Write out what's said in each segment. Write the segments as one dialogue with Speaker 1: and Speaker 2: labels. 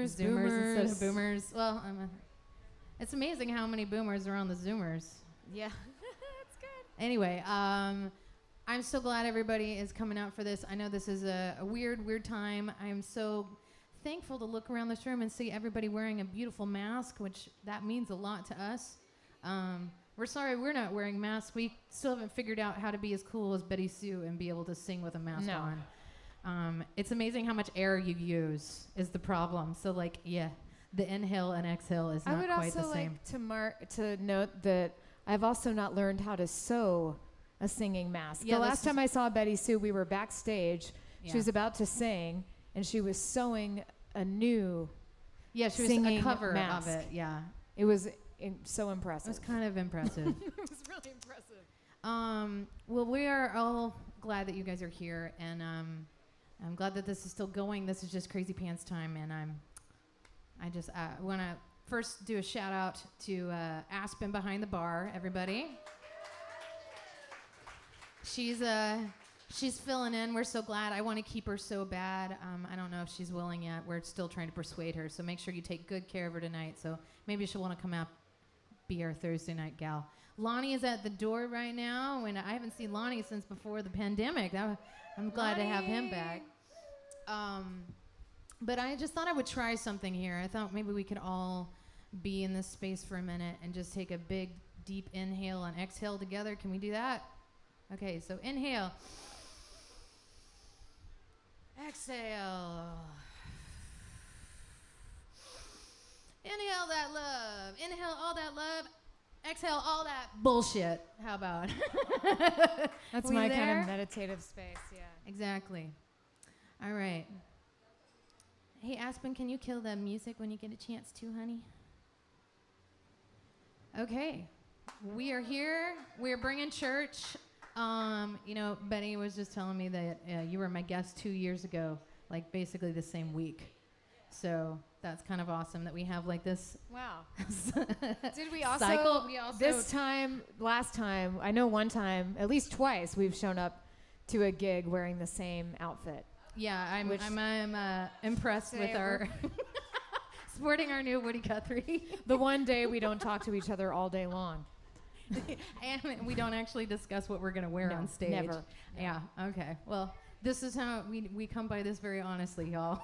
Speaker 1: Zoomers instead of boomers. Well, it's amazing how many boomers are on the Zoomers.
Speaker 2: Yeah, that's good.
Speaker 1: Anyway, I'm so glad everybody is coming out for this. I know this is a weird time. I'm so thankful to look around this room and see everybody wearing a beautiful mask, which that means a lot to us. We're sorry we're not wearing masks. We still haven't figured out how to be as cool as Betty Sue and be able to sing with a mask on. It's amazing how much air you use is the problem. So the inhale and exhale is not quite the same.
Speaker 2: I would also like to note that I've also not learned how to sew a singing mask. Yeah, the last time I saw Betty Sue, we were backstage. Yeah. She was about to sing, and she was sewing a new
Speaker 1: she was a cover mask. Of it. Yeah,
Speaker 2: it was so impressive.
Speaker 1: It was kind of impressive.
Speaker 2: It was really impressive.
Speaker 1: Well, we are all glad that you guys are here, and I'm glad that this is still going. This is just crazy pants time, and I just want to first do a shout out to Aspen behind the bar, everybody. She's filling in. We're so glad. I want to keep her so bad. I don't know if she's willing yet. We're still trying to persuade her. So make sure you take good care of her tonight. So maybe she'll want to come out, be our Thursday night gal. Lonnie is at the door right now, and I haven't seen Lonnie since before the pandemic. I'm glad to have him back. But I just thought I would try something here. I thought maybe we could all be in this space for a minute and just take a big, deep inhale and exhale together. Can we do that? Okay, so inhale. Exhale. Inhale that love. Inhale all that love. Exhale all that bullshit. How about?
Speaker 2: That's my kind of meditative space, yeah.
Speaker 1: Exactly. All right. Hey, Aspen, can you kill the music when you get a chance to, honey? Okay. We are here. We're bringing church. Betty was just telling me that you were my guest 2 years ago, basically the same week. So that's kind of awesome that we have this.
Speaker 2: Wow. Did we also,
Speaker 1: cycle?
Speaker 2: Last time, I know one time, at least twice, we've shown up to a gig wearing the same outfit.
Speaker 1: Yeah, I'm impressed with our sporting our new Woody Guthrie.
Speaker 2: The one day we don't talk to each other all day long.
Speaker 1: And we don't actually discuss what we're going to wear on stage.
Speaker 2: Never.
Speaker 1: Yeah, okay. Well, this is how we come by this very honestly, y'all.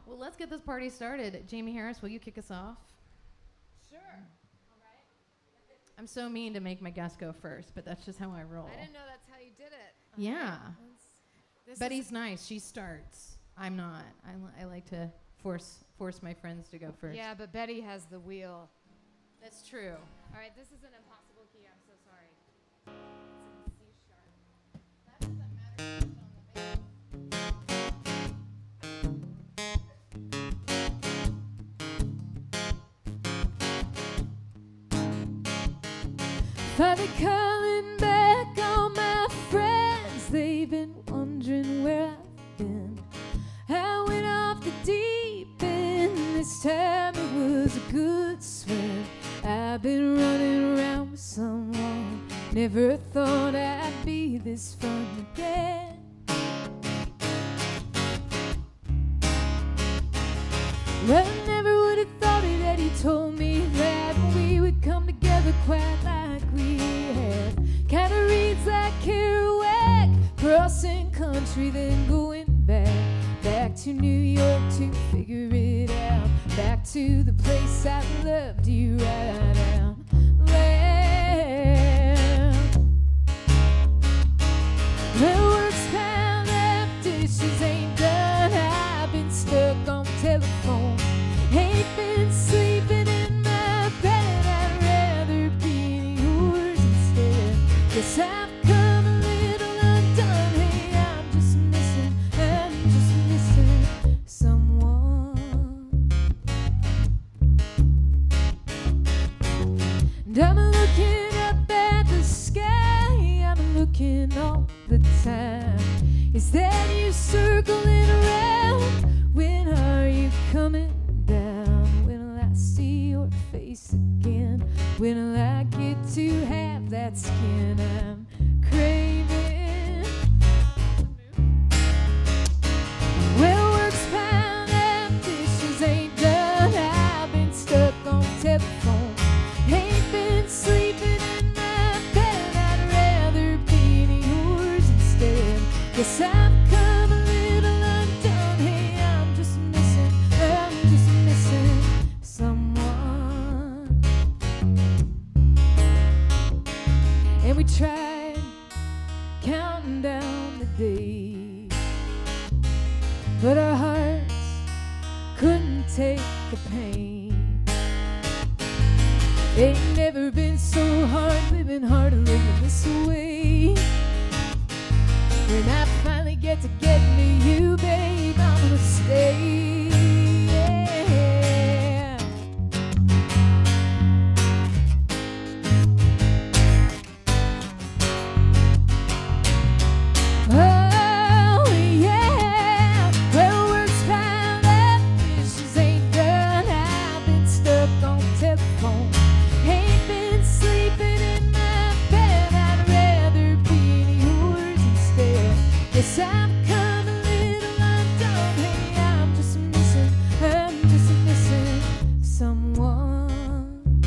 Speaker 1: Well, let's get this party started. Jaimee Harris, will you kick us off?
Speaker 2: Sure. All right.
Speaker 1: I'm so mean to make my guests go first, but that's just how I roll.
Speaker 2: I didn't know that's how you did it.
Speaker 1: Yeah. Betty's nice. She starts. I'm not. I like to force my friends to go first.
Speaker 2: Yeah, but Betty has the wheel.
Speaker 1: That's true.
Speaker 2: All right, this is an impossible key. I'm so sorry. It's in C sharp.
Speaker 1: That doesn't matter.
Speaker 2: Finally calling back all my friends. They've been wondering where I've been. I went off the deep end. This time it was a good swim. I've been running around with someone. Never thought I'd be this fun again. Well, I never would have thought it had he told me that we would come together quite like we have. Kinda reads like Kerouac, crossing country then going back to New York to figure it out. Back to the place I loved you right down there. The work's piled up, dishes ain't done. I've been stuck on the telephone. Ain't been sleeping in my bed. I'd rather be in yours instead. Guess I've come a little undone. Hey, I'm just missing someone. And I'm looking up at the sky. I'm looking all the time. Is that you circling around? When are you coming down? When will I see your face again? When will I get to have that skin I'm craving? Well, work's piled up, take the pain. Ain't never been so hard living this way. When I finally get to you, babe, I'm gonna stay. Yeah. Oh, yeah. Well, work's piled up, dishes ain't done. I've been stuck on telephone. Ain't been sleeping in my bed. I'd rather be in yours instead. Yes, I've come a little undone. Hey, I'm just missing someone.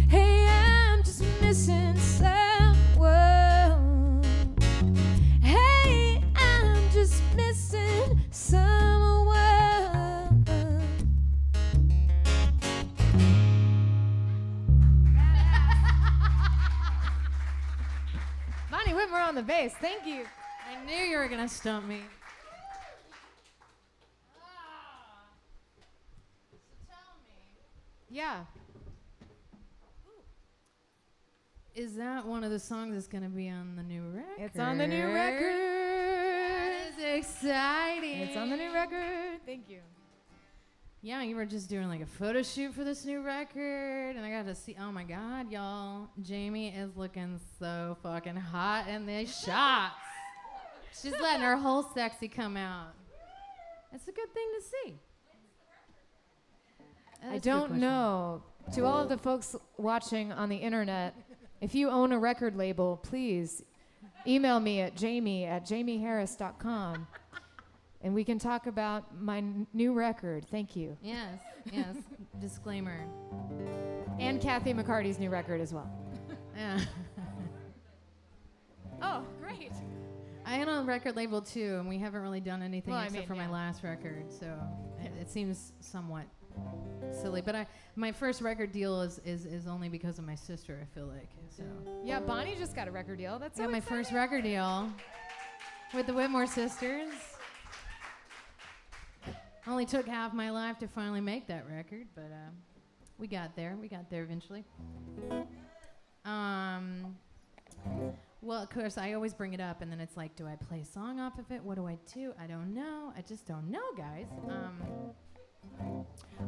Speaker 2: Hey, I'm just missing someone. Hey, I'm just missing someone. Bonnie Whitmore on the bass. Thank you.
Speaker 1: I knew you were gonna stump me. So tell me,
Speaker 2: Yeah.
Speaker 1: is that one of the songs that's gonna be on the new record?
Speaker 2: It's on the new record.
Speaker 1: That is exciting.
Speaker 2: It's on the new record. Thank you.
Speaker 1: Yeah, you were just doing like a photo shoot for this new record, and I got to see. Oh my God, y'all! Jaimee is looking so fucking hot in these shots. She's letting her whole sexy come out. It's a good thing to see.
Speaker 2: I don't know. To all of the folks watching on the internet, if you own a record label, please email me at jaimee@jaimeeharris.com, and we can talk about my new record. Thank you.
Speaker 1: Yes. Disclaimer.
Speaker 2: And Kathy McCarty's new record as well.
Speaker 1: Yeah.
Speaker 2: Oh, great.
Speaker 1: I own a record label too, and we haven't really done anything
Speaker 2: Well, I
Speaker 1: except
Speaker 2: mean,
Speaker 1: for my
Speaker 2: yeah.
Speaker 1: last record, so it seems somewhat silly. But my first record deal is only because of my sister, I feel like. So
Speaker 2: Yeah, Bonnie just got a record deal. That's
Speaker 1: I
Speaker 2: so
Speaker 1: got my
Speaker 2: exciting.
Speaker 1: first record deal with the Whitmore sisters. Only took half my life to finally make that record, but we got there. We got there eventually. Well, of course, I always bring it up, and then it's like, do I play a song off of it? What do I do? I don't know. I just don't know, guys.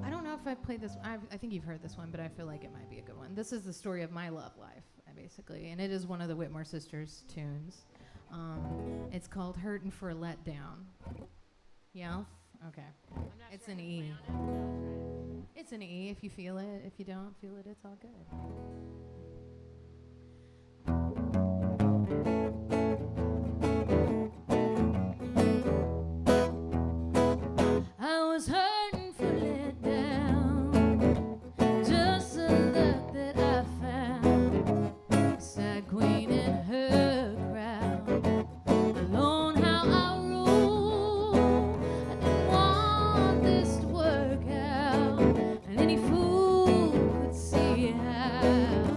Speaker 1: I don't know if I've played this. I think you've heard this one, but I feel like it might be a good one. This is the story of my love life, basically, and it is one of the Whitmore sisters' tunes. It's called "Hurtin' for a Letdown." Yes? Okay. It's an E. It's an E if you feel it. If you don't feel it, it's all good. I was hurting for let down, just the luck that I found. Sad queen in her crowd, alone how I rule. I didn't want this to work out, and any fool could see how.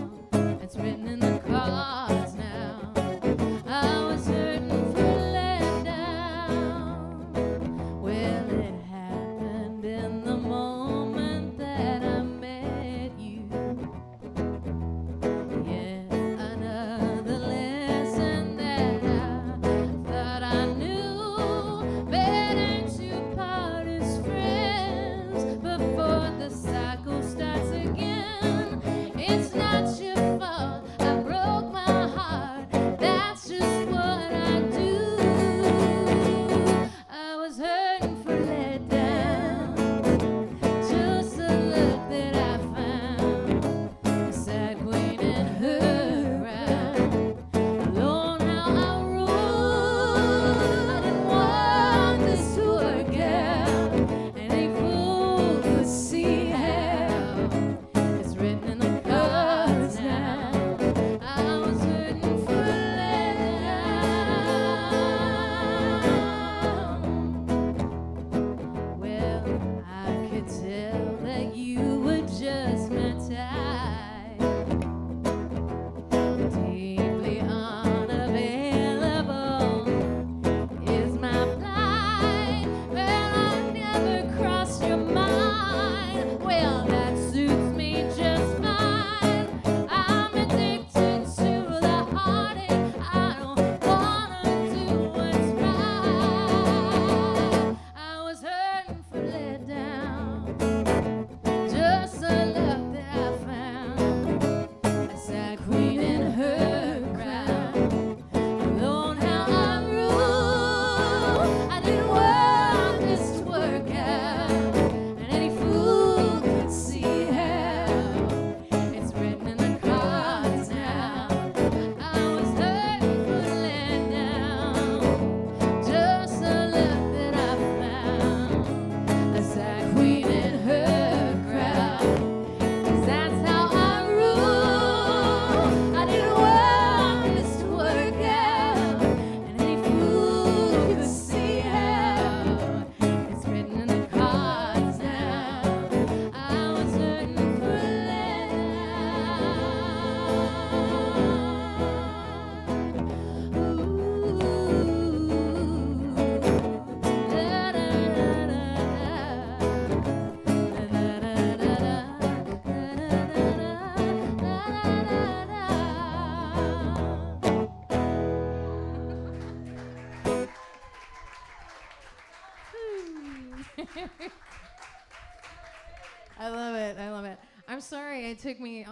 Speaker 1: I love it. I love it. I'm sorry it took me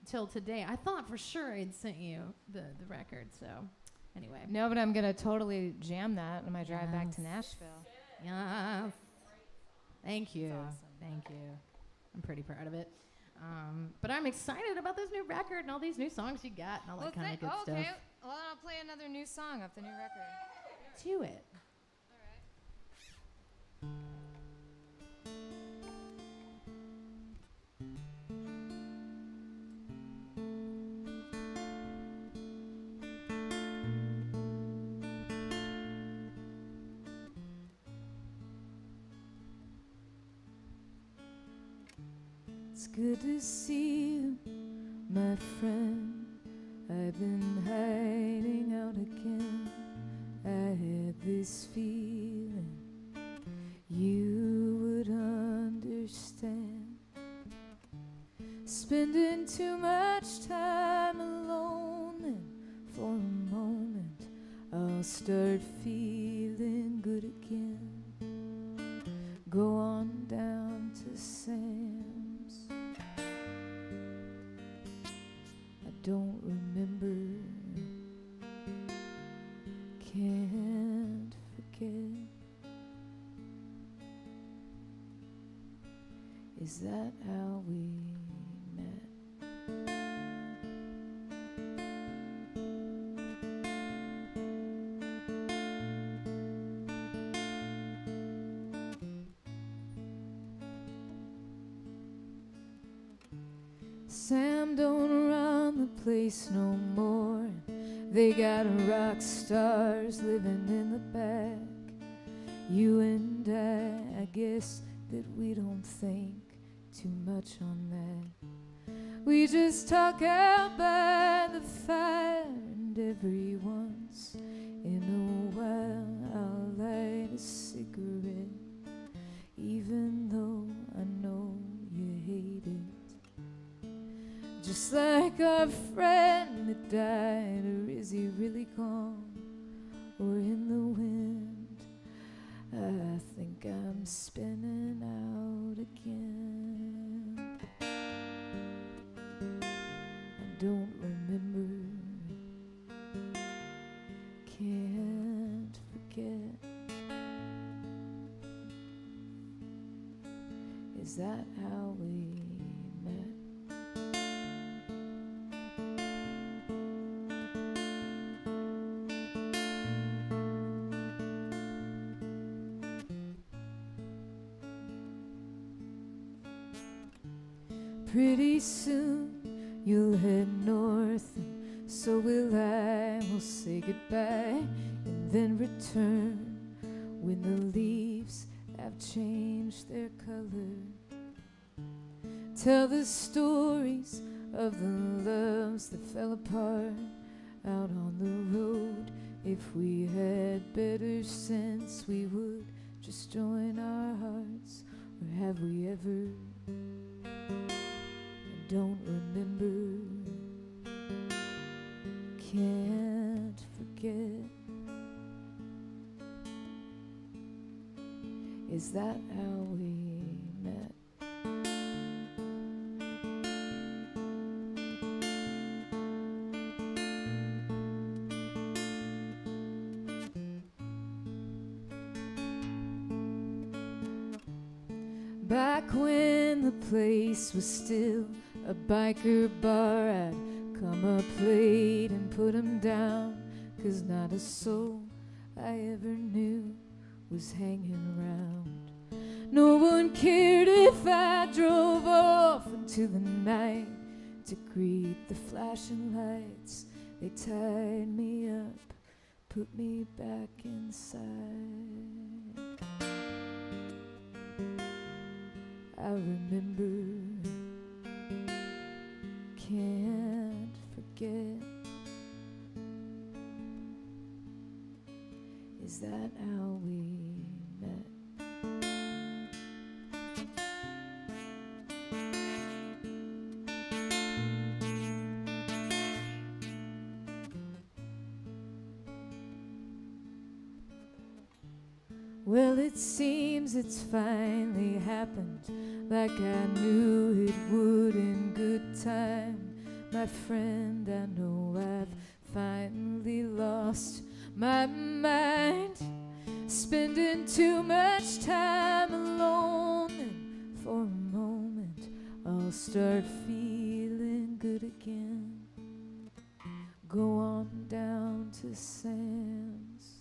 Speaker 1: till today. I thought for sure I'd sent you the record. So anyway.
Speaker 2: No, but I'm going to totally jam that on my drive back to
Speaker 1: Yes.
Speaker 2: Nashville.
Speaker 1: Yes. Thank you.
Speaker 2: That's awesome.
Speaker 1: Thank you. I'm pretty proud of it. But I'm excited about this new record and all these new songs you got and all that kind of good stuff.
Speaker 2: Okay. Well, I'll play another new song off the new record.
Speaker 1: Do it.
Speaker 2: All right. It's good to see you, my friend. I've been hiding out again. I had this feeling you would understand. Spending too much time alone, and for a moment I'll start feeling good again. Go on down to Sam's. I don't remember, can't forget. Is that how we met? Sam don't run the place no more. They got rock stars living in the back. You and I guess that we don't think too much on that. We just talk out by the fire, and every once in a while I'll light a cigarette, even though I know you hate it. Just like our friend that died, or is he really gone, or in the wind? I think I'm spinning out again. I don't remember, can't forget. Is that how we met? Pretty soon you'll head north, and so will I. We'll say goodbye and then return when the leaves have changed their color. Tell the stories of the loves that fell apart out on the road. If we had better sense, we would just join our hearts. Or have we ever? I don't remember, can't forget. Is that how we met? Back when the place was still a biker bar, I'd come up late and put 'em down, 'cause not a soul I ever knew was hanging around. No one cared if I drove off into the night to greet the flashing lights. They tied me up, put me back inside. I remember, can't forget. Is that how we met? Well, it seems it's finally happened, like I knew it would in good time. My friend, I know I've finally lost my mind, spending too much time alone, and for a moment I'll start feeling good again. Go on down to Sam's.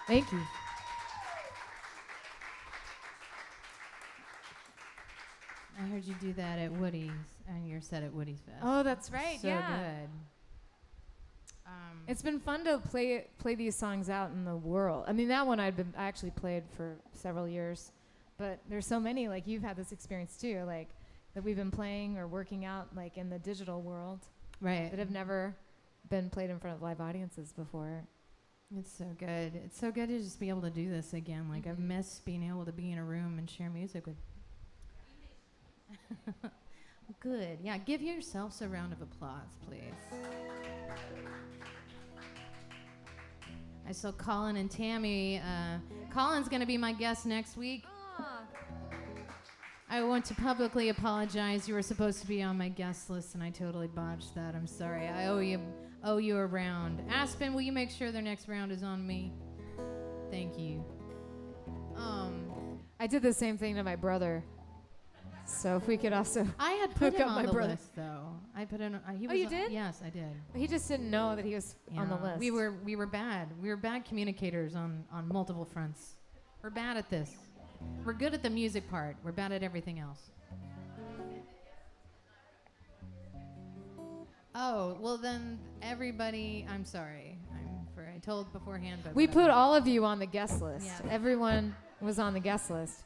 Speaker 2: Thank you.
Speaker 1: I heard you do that at Woody's, and your set at Woody's Fest.
Speaker 2: Oh, that's right.
Speaker 1: So
Speaker 2: yeah.
Speaker 1: good.
Speaker 2: It's been fun to play these songs out in the world. I mean, that one I actually played for several years, but there's so many. Like you've had this experience too, like that we've been playing or working out like in the digital world,
Speaker 1: right?
Speaker 2: That have never been played in front of live audiences before.
Speaker 1: It's so good. It's so good to just be able to do this again. Like I've missed being able to be in a room and share music with. Good. Yeah. Give yourselves a round of applause, please. I saw Colin and Tammy. Colin's going to be my guest next week. I want to publicly apologize. You were supposed to be on my guest list, and I totally botched that. I'm sorry. I owe you a round. Aspen, will you make sure their next round is on me? Thank you.
Speaker 2: I did the same thing to my brother. So if we could also
Speaker 1: I had put him
Speaker 2: up
Speaker 1: on
Speaker 2: my
Speaker 1: the
Speaker 2: brother.
Speaker 1: list, though. I put him. He was
Speaker 2: you did?
Speaker 1: Yes, I did.
Speaker 2: he just didn't know that he was on the
Speaker 1: Yeah,
Speaker 2: list.
Speaker 1: We were bad. We were bad communicators on multiple fronts. We're bad at this. We're good at the music part. We're bad at everything else. Oh, well then everybody, I'm sorry. I told beforehand, but
Speaker 2: We
Speaker 1: whatever.
Speaker 2: put all of you on the guest list.
Speaker 1: Yeah.
Speaker 2: Everyone was on the guest list.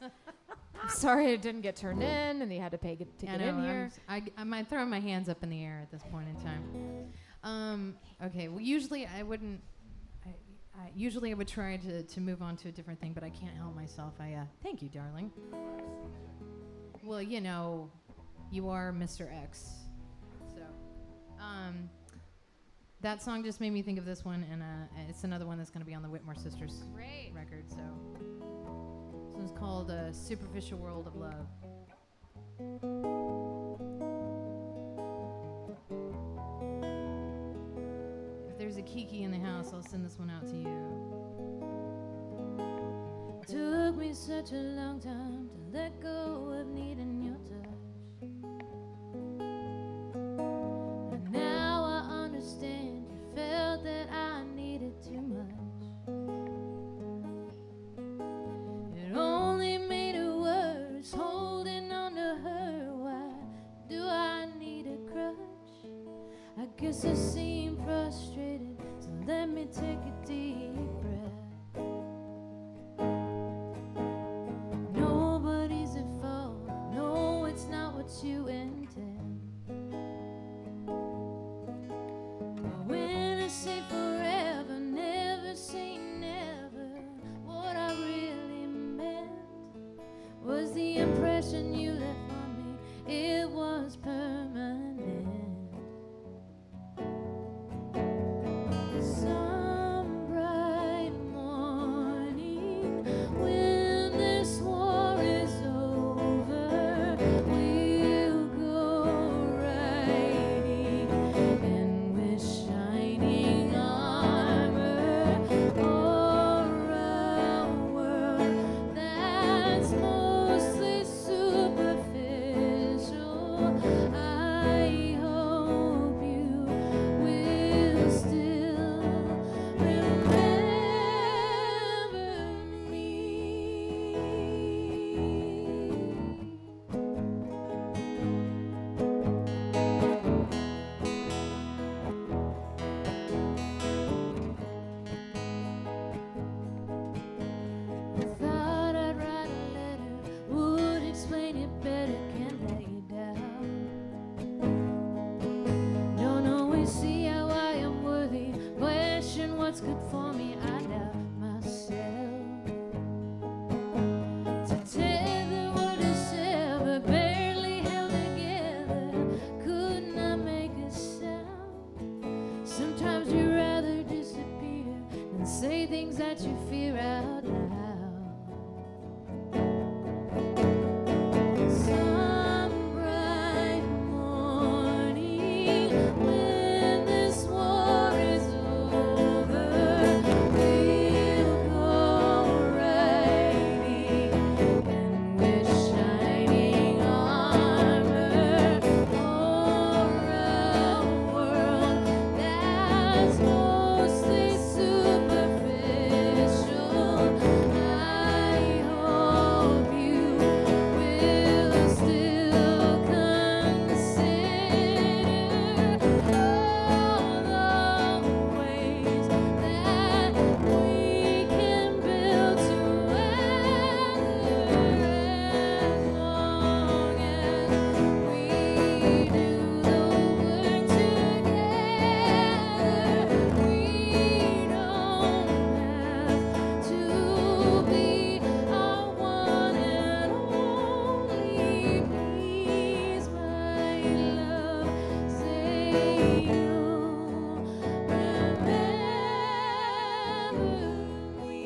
Speaker 2: I'm sorry it didn't get turned in and you had to pay to get in here.
Speaker 1: I'm throwing my hands up in the air at this point in time. Okay, well usually I wouldn't. Usually I would try to move on to a different thing, but I can't help myself. Thank you, darling. Well, you know, you are Mr. X. So, that song just made me think of this one, and it's another one that's going to be on the Whitmore Sisters record. So, this one's called "Superficial World of Love." If there's a Kiki in the house, I'll send this one out to you. Took me such a long time to let go of needing your touch. And now I understand you felt that I needed too much. It only made it worse holding on to her. Why do I need a crutch? I guess I seem frustrated, so let me take a deep breath. Nobody's at fault, no, it's not what you intend. But when I say forever, never say never, what I really meant was the impression you left on me, it was permanent. Some bright morning, when this war is over, we'll go riding and with shining armor o'er a world that's mostly superficial. I hope you will still remember me. Thought I'd write a letter, would explain it better, can't lay it down. Don't always see how I am worthy, question what's good for me, I doubt myself. To tether what is ever barely held together, could not make a sound. Sometimes you rather say things that you fear out loud. Some bright morning when this war is over, we'll go riding and with shining armor o'er a world that's mostly superficial. I hope you will still consider all the ways that we can build together as long as we do the work together. We don't have to be our one and only. Please, my love, say you'll remember me.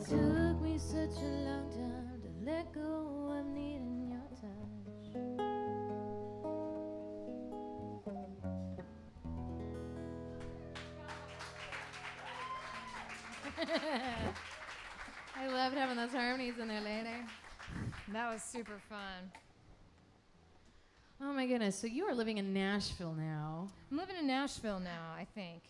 Speaker 1: Took me such a long time to let go of needing your touch. I loved having those harmonies in there later.
Speaker 2: That was super fun.
Speaker 1: Oh my goodness, so you are living in Nashville now.
Speaker 2: I'm living in Nashville now, I think.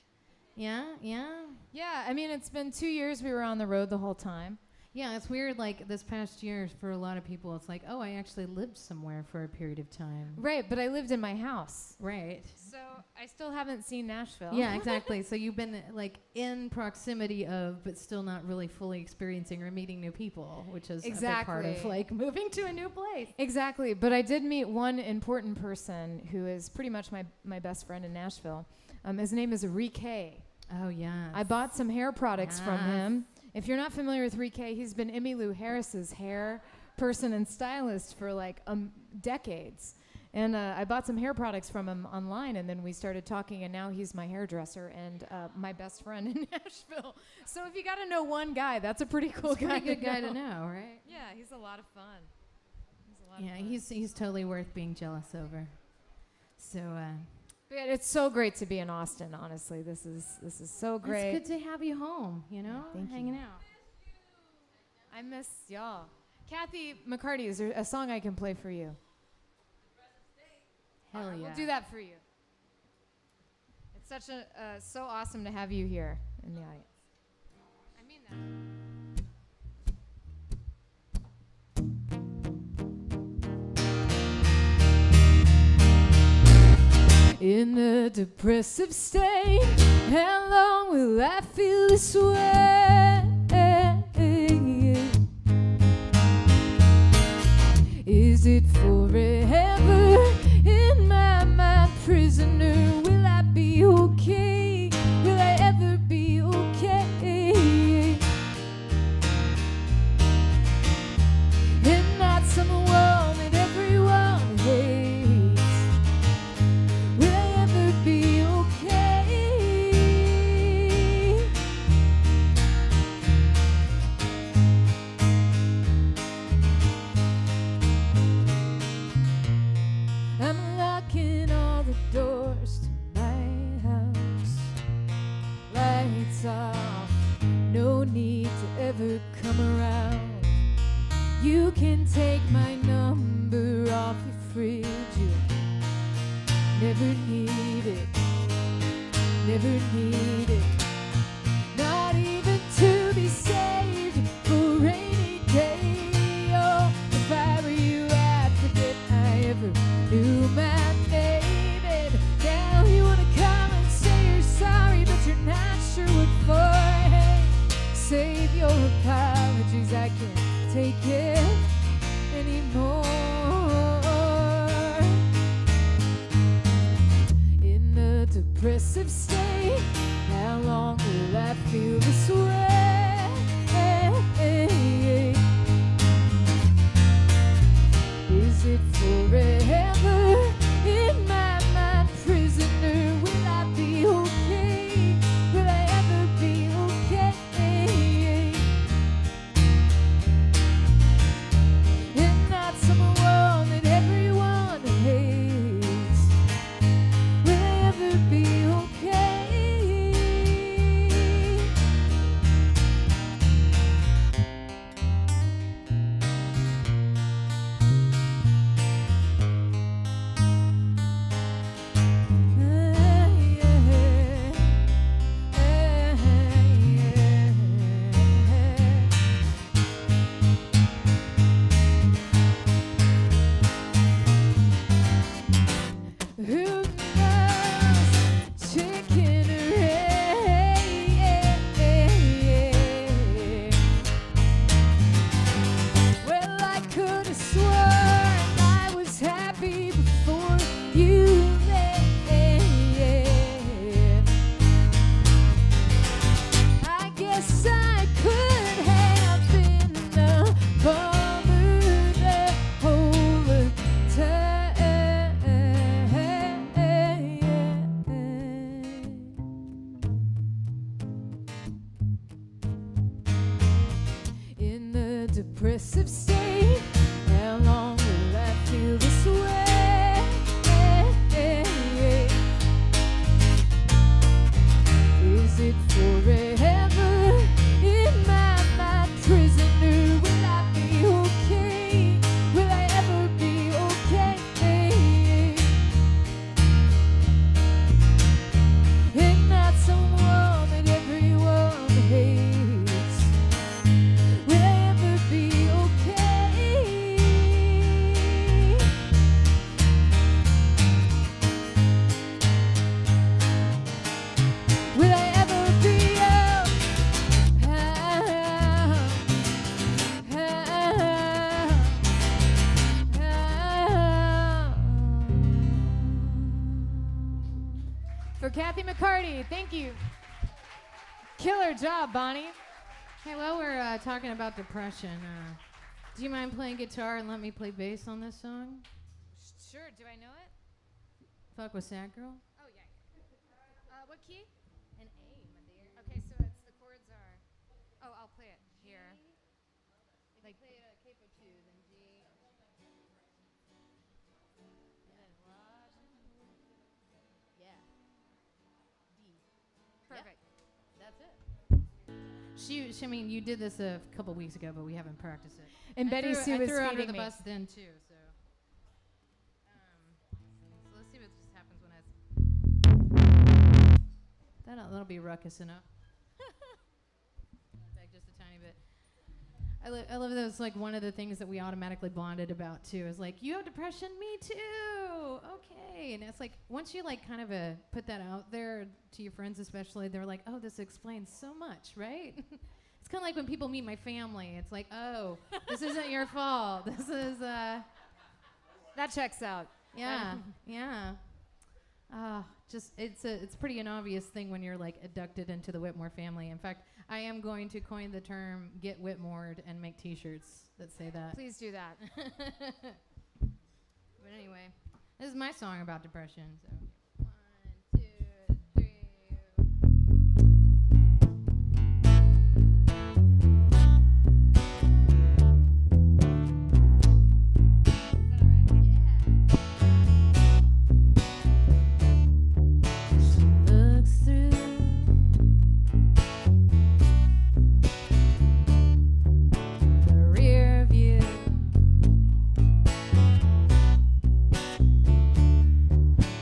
Speaker 1: Yeah, yeah?
Speaker 2: Yeah, I mean, it's been 2 years we were on the road the whole time.
Speaker 1: Yeah, it's weird, like, this past year, for a lot of people, it's like, oh, I actually lived somewhere for a period of time.
Speaker 2: Right, but I lived in my house.
Speaker 1: Right.
Speaker 2: So I still haven't seen Nashville.
Speaker 1: Yeah, exactly. So you've been, like, in proximity of, but still not really fully experiencing or meeting new people, which is a big part of,
Speaker 2: Exactly.
Speaker 1: like, moving to a new place.
Speaker 2: Exactly, but I did meet one important person who is pretty much my best friend in Nashville. His name is Riquet.
Speaker 1: Oh, yeah.
Speaker 2: I bought some hair products from
Speaker 1: Yes.
Speaker 2: him. If you're not familiar with Riquet, he's been Emmylou Harris's hair person and stylist for like decades. And I bought some hair products from him online, and then we started talking, and now he's my hairdresser and my best friend in Nashville. So if you got to know one guy, that's a pretty cool guy.
Speaker 1: Pretty good guy to know, right?
Speaker 2: Yeah, he's a lot of fun.
Speaker 1: Yeah, he's totally worth being jealous over. So
Speaker 2: But it's so great to be in Austin. Honestly, this is so great.
Speaker 1: it's good to have you home. You know,
Speaker 2: Thank you.
Speaker 1: hanging out.
Speaker 2: I miss y'all. Kathy McCarty, is there a song I can play for you?
Speaker 1: Hell yeah.
Speaker 2: We'll do that for you. It's such so awesome to have you here in the audience. I mean that. In a depressive state, how long will I feel this way? Is it forever? In my mind, prisoner, will I be okay? Will I ever be okay? And not someone that everyone hates. Will I ever be okay? I'm locking all the doors to my house. Lights off, no need to ever come around. You can take my number off your fridge. You never need it, never need it. Not even to be saved for a rainy day. Oh, if I were you, I'd forget I ever knew my name. And now you wanna come and say you're sorry, but you're not sure what for. Hey, save your apologies, I can't take it anymore. In a depressive state, How long will I feel this way? Is it forever in my mind, prisoner? Will I be okay? Will I ever be okay? And not someone that everyone hates. Will I ever be okay? Who knows? Chicken or egg? Well, I could have sworn I was happy before you left. I guess I could have been a bummer the whole time. In a depressive state, how long will I feel this way? Is it forever in my mind, prisoner? Will I be okay? Will I ever be okay? And not someone that everyone hates. Will I ever be okay? Will I ever be For Kathy McCarty, thank you. Killer job, Bonnie.
Speaker 1: Hey, while we're talking about depression, do you mind playing guitar and let me play bass on this song?
Speaker 2: Sure, do I know it?
Speaker 1: Fuck with Sad Girl?
Speaker 2: Oh, yeah. What key?
Speaker 1: An A, my dear.
Speaker 2: Okay, so it's the chords are. Oh, I'll play it here.
Speaker 1: Like play a capo 2, then G. And then yeah. D.
Speaker 2: Perfect.
Speaker 1: That's it. I mean, you did this a couple weeks ago, but we haven't practiced it.
Speaker 2: And Betty Sue was
Speaker 1: threw her under
Speaker 2: feeding
Speaker 1: the
Speaker 2: me.
Speaker 1: bus then too. So let's see what just happens when that'll be ruckus enough. Back just a tiny bit. I love that it's like one of the things that we automatically bonded about too. Is like, you have depression, me too. Okay, and it's like once you like kind of put that out there to your friends, especially, they're like, oh, this explains so much, right? It's kind of like when people meet my family. It's like, oh, this isn't your fault. This is
Speaker 2: That checks out.
Speaker 1: yeah, yeah. It's pretty an obvious thing when you're like abducted into the Whitmore family. In fact, I am going to coin the term "get Whitmored" and make T-shirts that say that.
Speaker 2: Please do that.
Speaker 1: But anyway, this is my song about depression. So 1, 2, 3.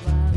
Speaker 1: While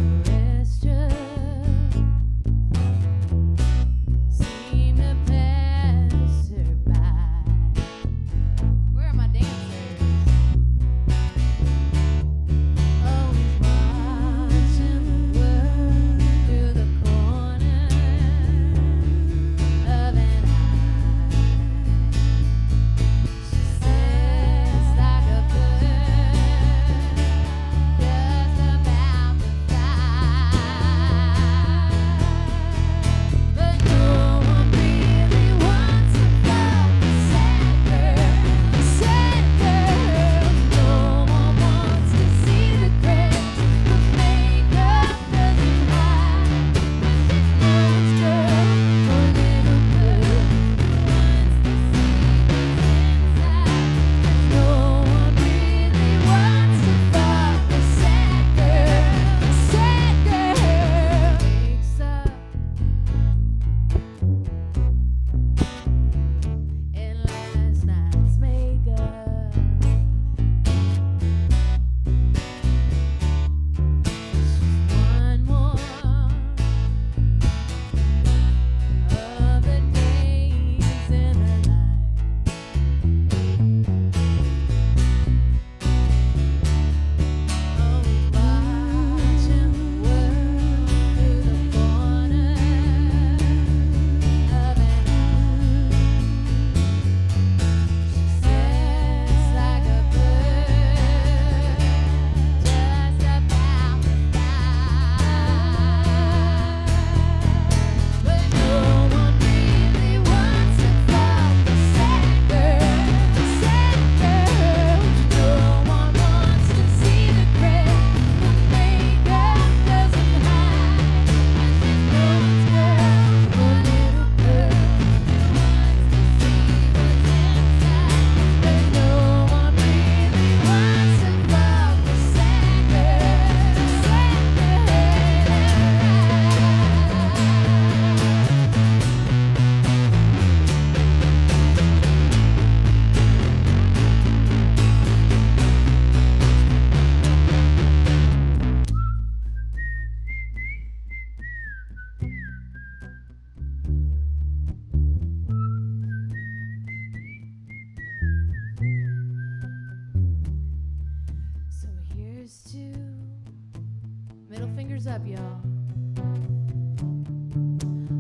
Speaker 1: Cheers up, y'all.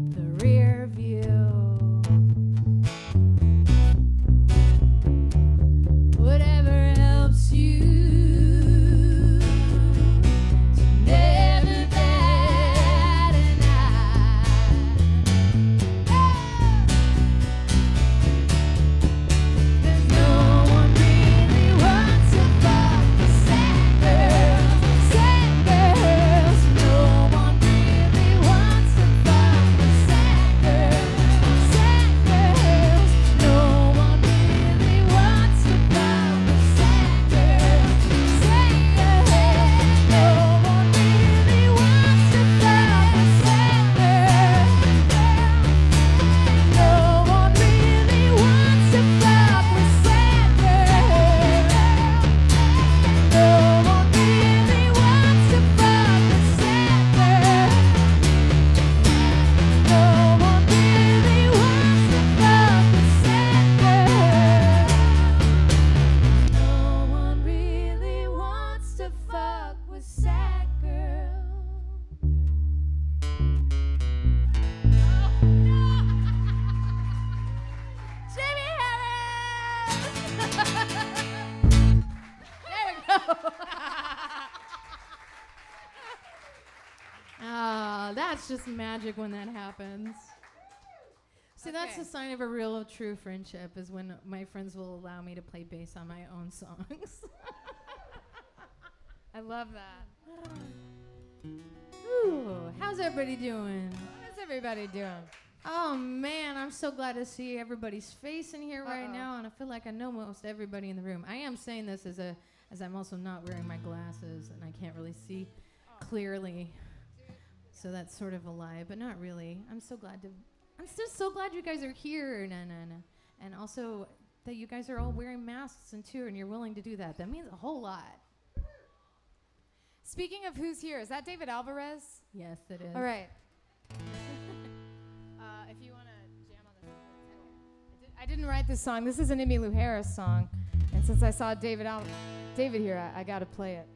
Speaker 1: The rear view. Whatever helps you to never bat an eye. There's no one really wants to fuck the sad girls. No one really wants to fuck the sad girls. No one really wants to fuck the sad girls. No one really wants to fuck the sad girls. No one really wants to fuck with sad girls. No one really wants to fuck with sad girls. No one really wants to fuck with sad girls. No one really wants to fuck with sad girls. Jaimee There we go. That's just magic when that happens. See, that's
Speaker 2: Okay.
Speaker 1: the sign of a real, true friendship is when my friends will allow me to play bass on my own songs.
Speaker 2: I love that.
Speaker 1: Ooh, how's everybody doing?
Speaker 2: How's everybody doing?
Speaker 1: Oh man, I'm so glad to see everybody's face in here right
Speaker 2: Uh-oh.
Speaker 1: now, and I feel like I know most everybody in the room. I am saying this as I'm also not wearing my glasses and I can't really see clearly, so that's sort of a lie, but not really. I'm still so glad you guys are here, and also that you guys are all wearing masks and too, and you're willing to do that. That means a whole lot.
Speaker 2: Speaking of who's here, is that David Alvarez?
Speaker 1: Yes, it is.
Speaker 2: All right. If you want to jam on this, I didn't write this song. This is an Emmylou Harris song, and since I saw David here, I got to play it.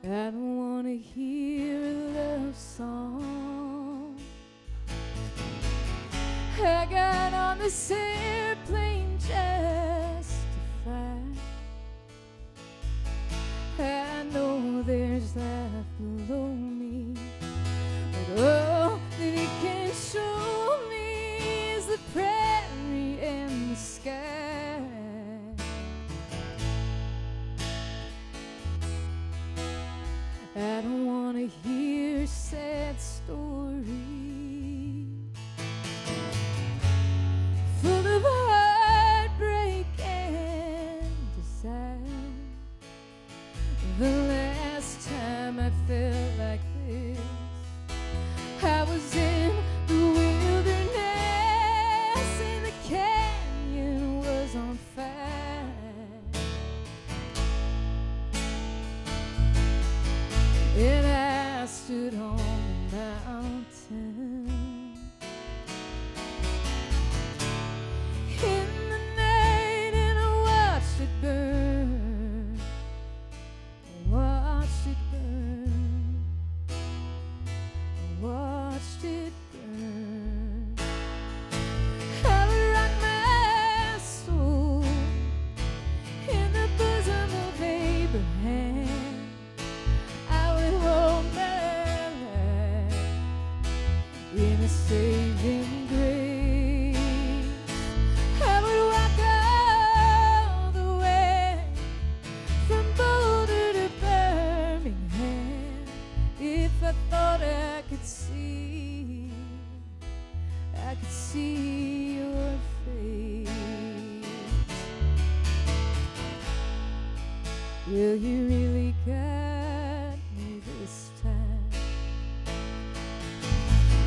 Speaker 2: I don't want to hear a love song. I got on this airplane just to fly. I know there's life below me, but all that it can show me is the prairie and the sky. I don't want to hear sad stories full of heartbreak and desire. The last time I felt like this, I was in the wilderness and the canyon was on fire. And I stood on the mountain in the night and I watched it burn. I watched it burn. I watched it burn. I would rock my soul in the bosom of Abraham. I would hold my life in a saving grace. I would walk all the way from Boulder to Birmingham if I thought I could see your face. Will you really got me this time?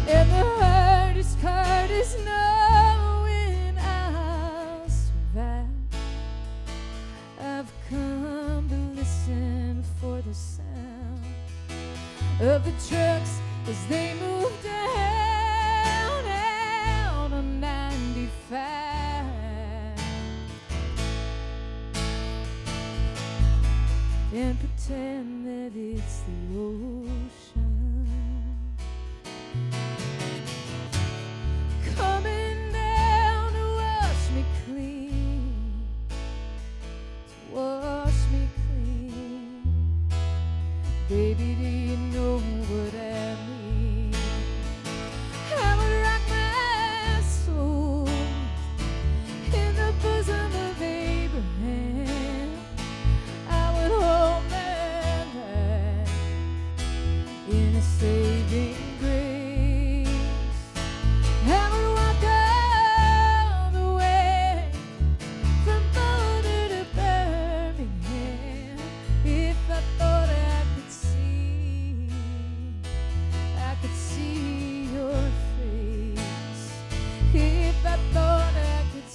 Speaker 2: And the hardest part is knowing I'll survive. I've come to listen for the sound of the trucks as they move down out on 95. and pretend that it's the ocean coming down to wash me clean, to wash me clean. Baby, do you know what I mean? I would rock my soul in the bosom of Abraham. I would hold my life in a saving grace. I would walk all the way from Boulder to Birmingham if I thought I could see your face. If I thought I could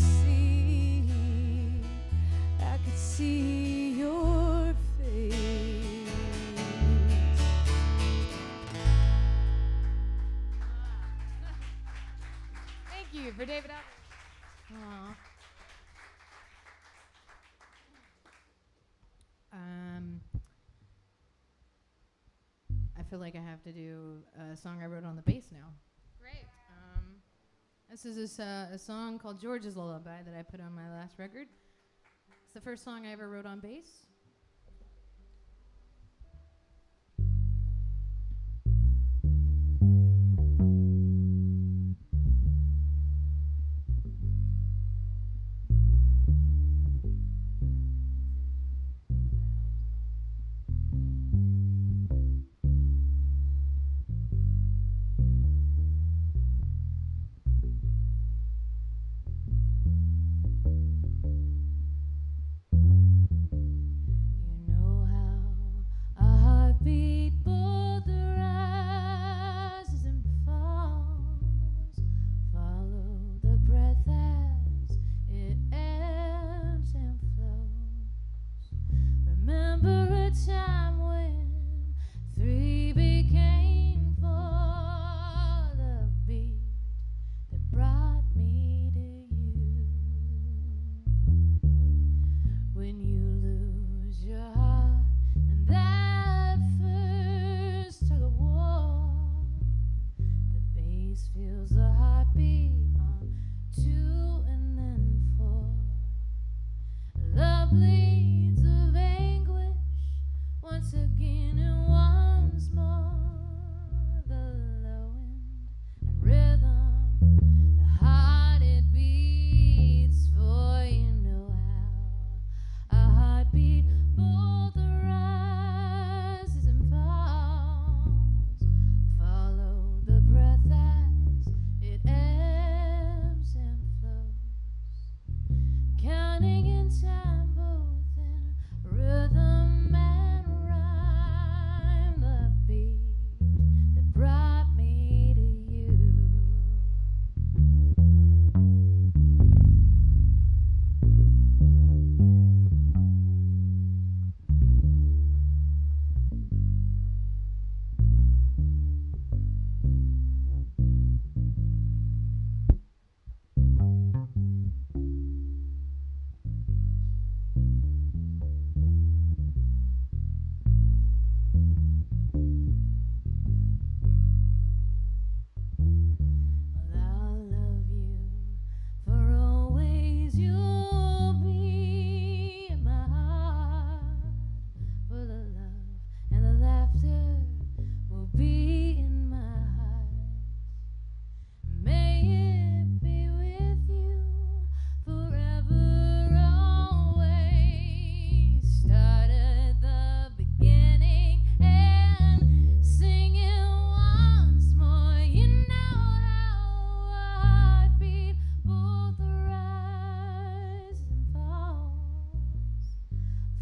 Speaker 2: see your face. Thank you for David Allen.
Speaker 1: Aw. I feel like I have to do a song I wrote on the bass now.
Speaker 2: Great.
Speaker 1: This is a song called George's Lullaby that I put on my last record. It's the first song I ever wrote on bass. You know how a heartbeat both rises and falls. Follow the breath as it ebbs and flows. Remember a time when three became four, the beat that brought me to you. When you lose your heart and that first tug of war, the bass feels the heartbeat on 2 and then 4. Love bleeds of anguish once again and once more. The low end and rhythm, the heart it beats for. You know how a heartbeat both rises and falls. Follow the breath as it ebbs and flows. Counting in time, both in rhythm and rhyme. The beat that brought me to you. Well, I'll love you for always. You'll be in my heart. For the love and the laughter will be in my heart. May it be with you forever, always. Start at the beginning and sing it once more. You know how a heartbeat both rises and falls.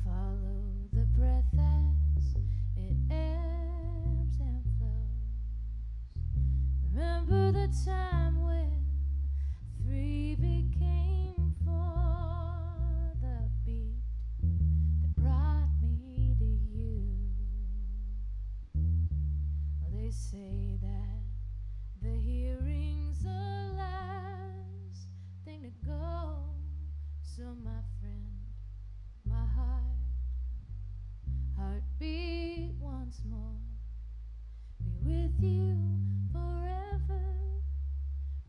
Speaker 1: Follow the breath as it ebbs and flows. Remember the time when three became four, the beat that brought me to you. Well, they say that the hearing's the last thing to go. So my friend, my heart, heartbeat once more. Be with you forever,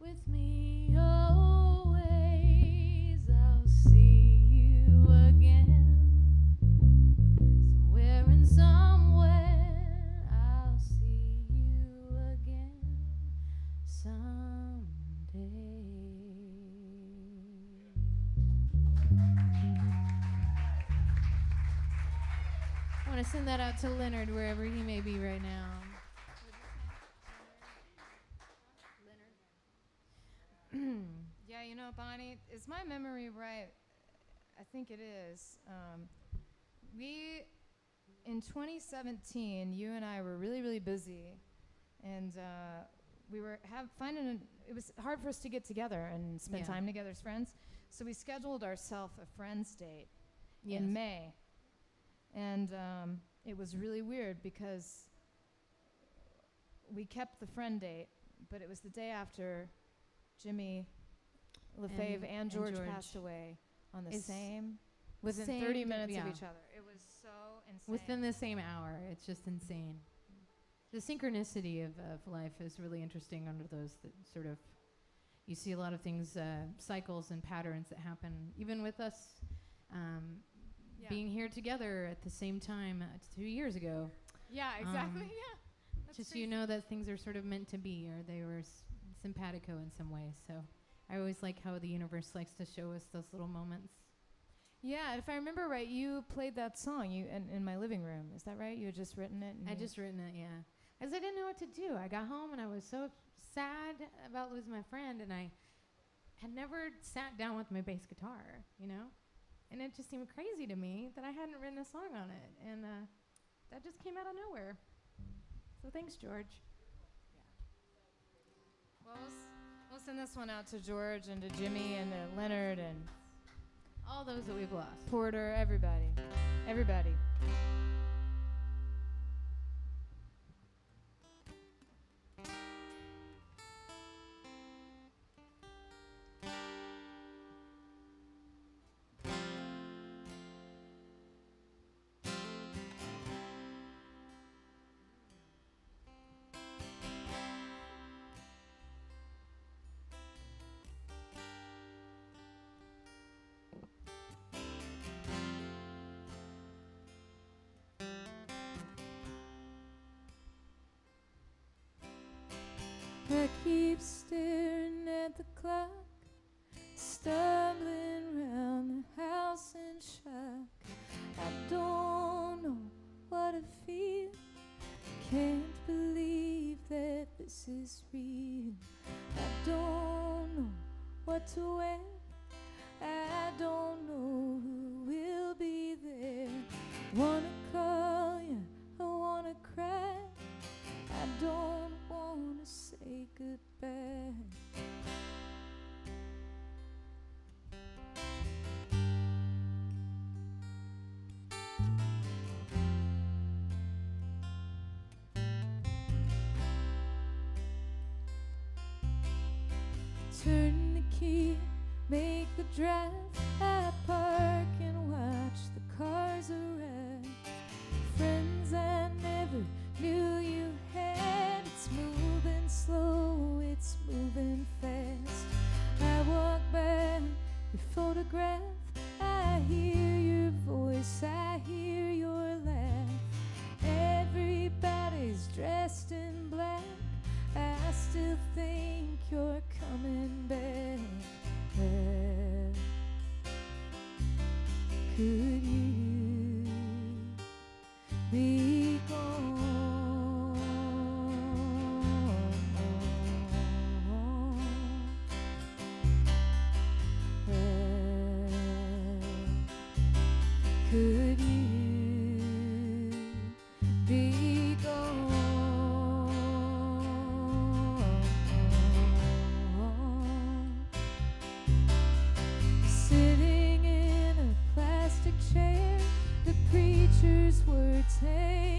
Speaker 1: with me always. I'll see you again, somewhere and somewhere. I'll see you again someday. I want to send that out to Leonard wherever he may be right now.
Speaker 3: Yeah, you know, Bonnie, is my memory right? I think it is. In 2017, you and I were really, really busy, and we were it was hard for us to get together and spend time together as friends, so we scheduled ourselves a friends date in May, and it was really weird because we kept the friend date, but it was the day after Jaimee, Lefebvre, and George passed away on the within 30 minutes of each other. It was so insane.
Speaker 1: Within the same hour. It's just insane. The synchronicity of life is really interesting under those that sort of, you see a lot of things, cycles and patterns that happen, even with us being here together at the same time 2 years ago.
Speaker 3: Yeah, exactly. That's
Speaker 1: just
Speaker 3: crazy.
Speaker 1: You know that things are sort of meant to be, or they were simpatico in some ways. So I always like how the universe likes to show us those little moments.
Speaker 3: Yeah, if I remember right, you played that song in my living room. Is that right? You had just written it?
Speaker 1: I just written it, yeah. Because I didn't know what to do. I got home and I was so sad about losing my friend, and I had never sat down with my bass guitar, you know? And it just seemed crazy to me that I hadn't written a song on it. And that just came out of nowhere. So thanks, George.
Speaker 3: Well, we'll send this one out to George and to Jimmy and to Leonard and
Speaker 1: all those that we've lost.
Speaker 3: Porter, everybody. Everybody.
Speaker 2: I keep staring at the clock, stumbling round the house in shock. I don't know what I feel, can't believe that this is real. I don't know what to wear, I don't know who will be there. Wanna call you, I wanna cry, I don't wanna say goodbye. Turn the key, make the drive, I park and watch the cars arrive. Friends I never knew you had, it's moving slow, it's moving fast. I walk by your photograph, I hear your voice, I hear your laugh. Everybody's dressed in black, I still think you're coming back. Where could you be gone? Where could you be gone? Sitting in a plastic chair, the preacher's words hang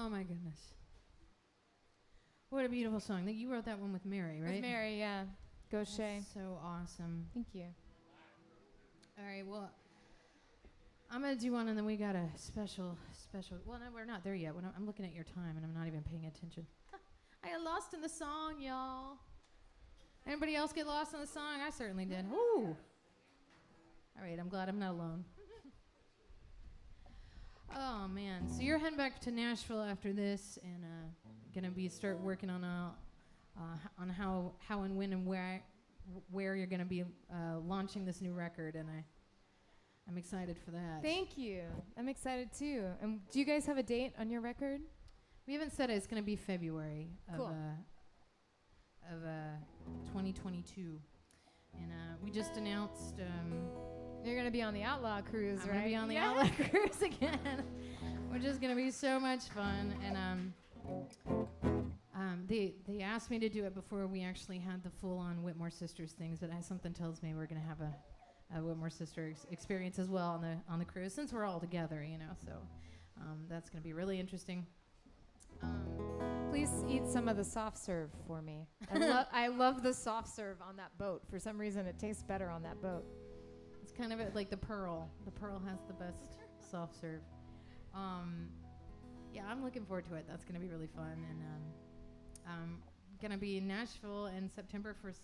Speaker 1: Oh my goodness. What a beautiful song. You wrote that one with Mary, right?
Speaker 3: With Mary, yeah. Go Shay.
Speaker 1: That's so awesome.
Speaker 3: Thank you.
Speaker 1: All right, well, I'm going to do one, and then we got a special. Well, no, we're not there yet. I'm looking at your time, and I'm not even paying attention. I got lost in the song, y'all. Anybody else get lost in the song? I certainly did. Woo! All right, I'm glad I'm not alone. Oh, man. So you're heading back to Nashville after this, and going to start working on how and when and where you're going to be launching this new record, and I'm excited for that.
Speaker 3: Thank you. I'm excited too. And do you guys have a date on your record?
Speaker 1: We haven't said it. It's going to be February
Speaker 3: Cool.
Speaker 1: of 2022, and we just announced.
Speaker 3: You're going to be on the Outlaw Cruise,
Speaker 1: I'm
Speaker 3: right?
Speaker 1: going to be on the Outlaw Cruise again, which is going to be so much fun. And they asked me to do it before we actually had the full-on Whitmore Sisters things, but something tells me we're going to have a Whitmore Sister experience as well on the cruise, since we're all together, So that's going to be really interesting.
Speaker 3: Please eat some of the soft serve for me. I love the soft serve on that boat. For some reason, it tastes better on that boat.
Speaker 1: It's kind of like the Pearl. The Pearl has the best soft serve. Yeah, I'm looking forward to it. That's going to be really fun. And I'm going to be in Nashville in September for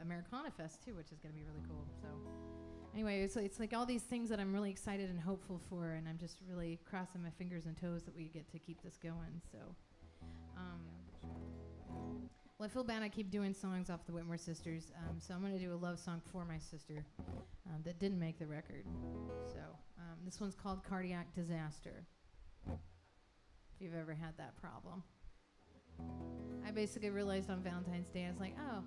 Speaker 1: Americana Fest, too, which is going to be really cool. So anyway, it's like all these things that I'm really excited and hopeful for, and I'm just really crossing my fingers and toes that we get to keep this going. So, well, I feel bad I keep doing songs off the Whitmore Sisters, so I'm going to do a love song for my sister that didn't make the record. So this one's called Cardiac Disaster, if you've ever had that problem. I basically realized on Valentine's Day, I was like, oh,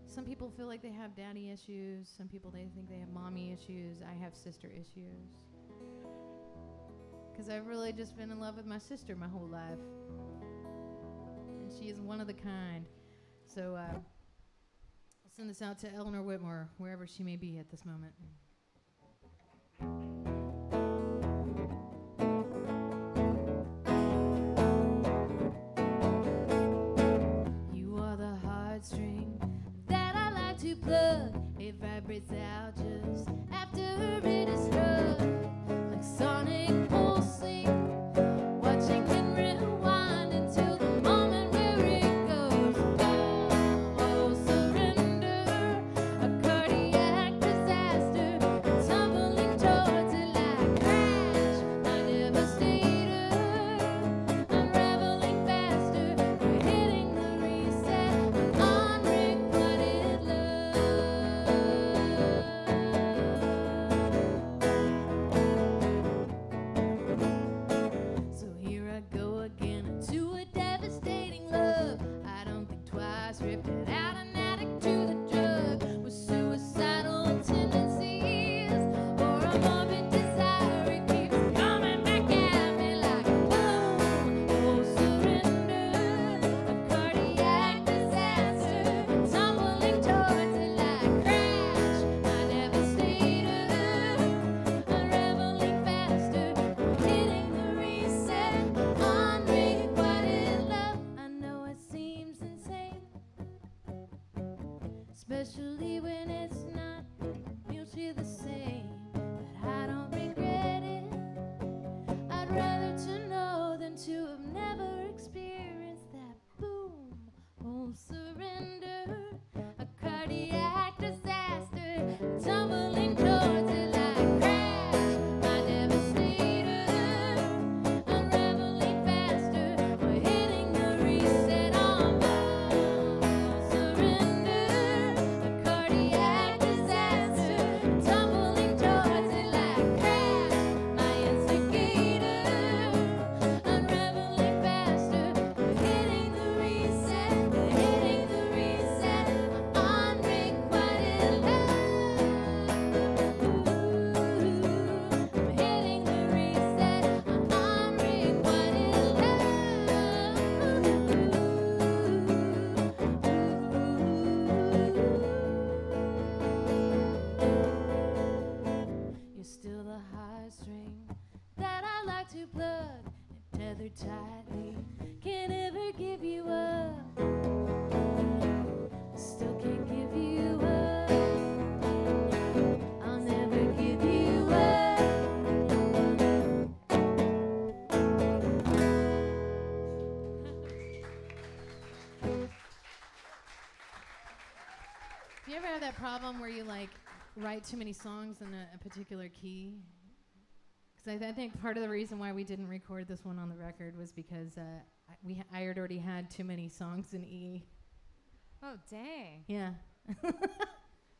Speaker 1: some people feel like they have daddy issues. Some people, they think they have mommy issues. I have sister issues. Because I've really just been in love with my sister my whole life. And she is one of the kind. So I'll send this out to Eleanor Whitmore, wherever she may be at this moment. You are the heartstring that I like to plug. It vibrates out just after it is struck, like sonic pulsing, watching it rewind until the moment where it goes. Oh, surrender, a cardiac disaster, tumbling towards it like crash. My devastator, unraveling faster. We're hitting the reset, unrequited love. So here I go again into a devastating love. I don't think twice, ripped it out, an addict to the drug with suicidal tendencies or a morbid desire. It keeps coming back at me like boom. Oh, surrender, a cardiac disaster, tumbling towards it like crash. My devastator, unraveling faster, hitting the reset, unrequited love. I know it seems insane, especially when it's not mutually the same. But I don't regret it. I'd rather to know than to have never experienced that boom. Oh, surrender, a cardiac disaster, tumbling towards it like crash. My devastator, unraveling faster, we're hitting the reset on surrender, a cardiac disaster, tumbling towards it like crash. My instigator, unraveling faster, we're hitting the reset, unrequited love. We're hitting the reset, unrequited love. You're still the heartstring that I like to plug. It
Speaker 2: tethered tightly. Can't ever give you up. Still can't give you up. I'll never give you up.
Speaker 1: Do you ever have that problem where you like write too many songs in a particular key? Because I think part of the reason why we didn't record this one on the record was because I had already had too many songs in E.
Speaker 3: Oh, dang.
Speaker 1: Yeah.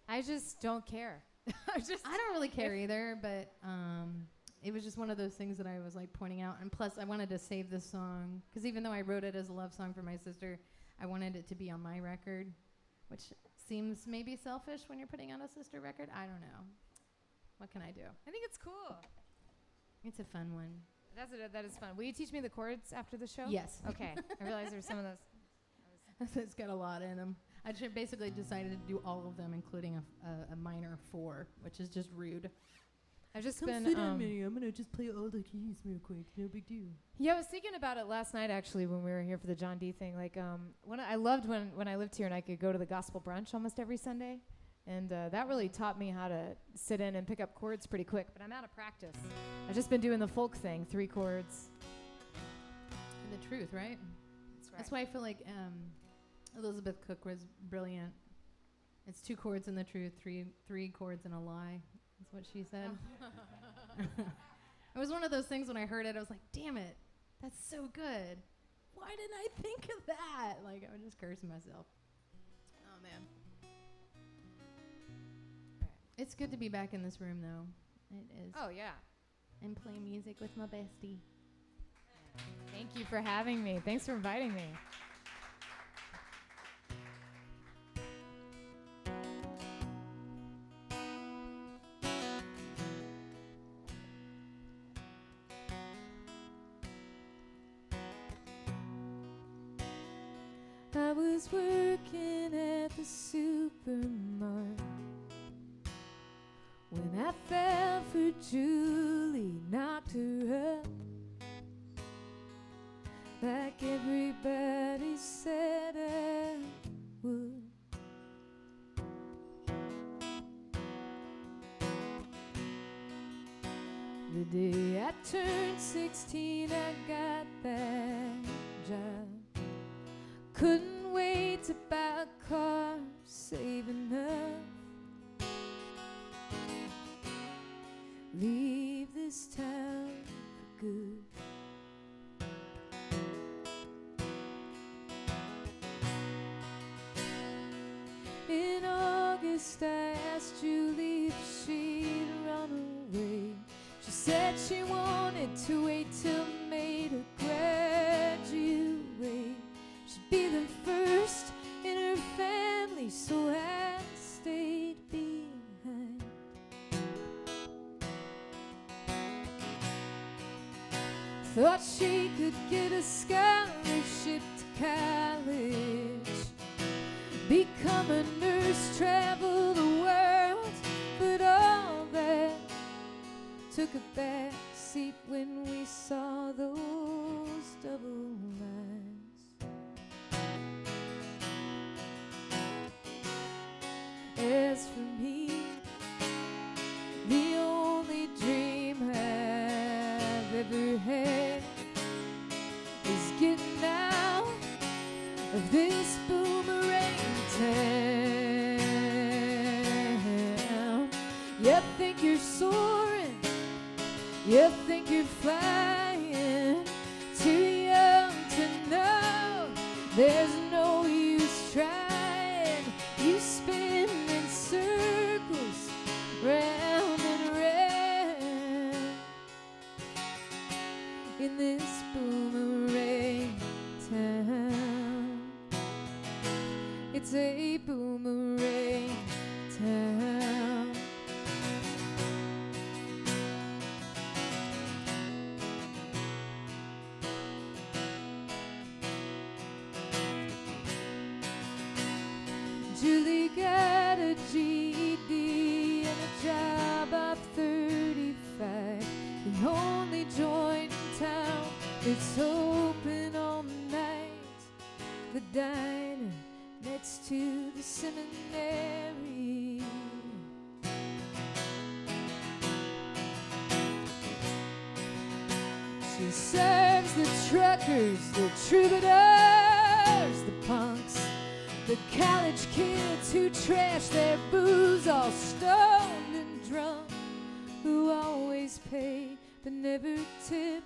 Speaker 3: I just don't care.
Speaker 1: I don't really care either, but it was just one of those things that I was like pointing out. And plus, I wanted to save this song because even though I wrote it as a love song for my sister, I wanted it to be on my record, which seems maybe selfish when you're putting out a sister record. I don't know. What can I do?
Speaker 3: I think it's cool.
Speaker 1: It's a fun one.
Speaker 3: That is fun. Will you teach me the chords after the show?
Speaker 1: Yes.
Speaker 3: Okay. I realize there's some of those.
Speaker 1: It's got a lot in them. I basically decided to do all of them, including a minor 4, which is just rude.
Speaker 3: I've just
Speaker 1: Come
Speaker 3: been.
Speaker 1: sit on me. I'm gonna just play all the keys real quick. No big deal.
Speaker 3: Yeah, I was thinking about it last night actually when we were here for the John D thing. Like, I loved when I lived here and I could go to the gospel brunch almost every Sunday, and that really taught me how to sit in and pick up chords pretty quick. But I'm out of practice. I've just been doing the folk thing, 3 chords.
Speaker 1: And the truth, right?
Speaker 3: That's right.
Speaker 1: That's why I feel like Elizabeth Cook was brilliant. It's 2 chords in the truth, three chords in a lie. That's what she said. It was one of those things when I heard it, I was like, damn it, that's so good. Why didn't I think of that? Like, I was just cursing myself. Oh, man. It's good to be back in this room, though. It is.
Speaker 3: Oh, yeah.
Speaker 1: And play music with my bestie.
Speaker 3: Thank you for having me. Thanks for inviting me.
Speaker 2: I was working at the supermarket when I fell for Julie, knocked her up like everybody said I would. The day I turned 16, I got that job. Couldn't wait to buy a car, save enough. Leave this town for good. In August, I asked Julie if she'd run away. She said she wanted to wait till May to graduate. She'd be the first in her family, so I stayed behind. Thought she could get a scholarship to college, become a nurse, travel the world, but all that took a back seat when we saw those double lines. As for me, the only dream I've ever had is getting out of this boomerang town. You think you're soaring, you think you're flying, too young to know there's no use trying. You spin in circles, round and round, in this boomerang town. It's a boomerang town. Julie got a GED and a job of 35. The only joint in town It's open all night, the diner next to the seminary. She serves the truckers, the troubadours, the punks, the college kids who trash their booze, all stoned and drunk, who always pay but never tip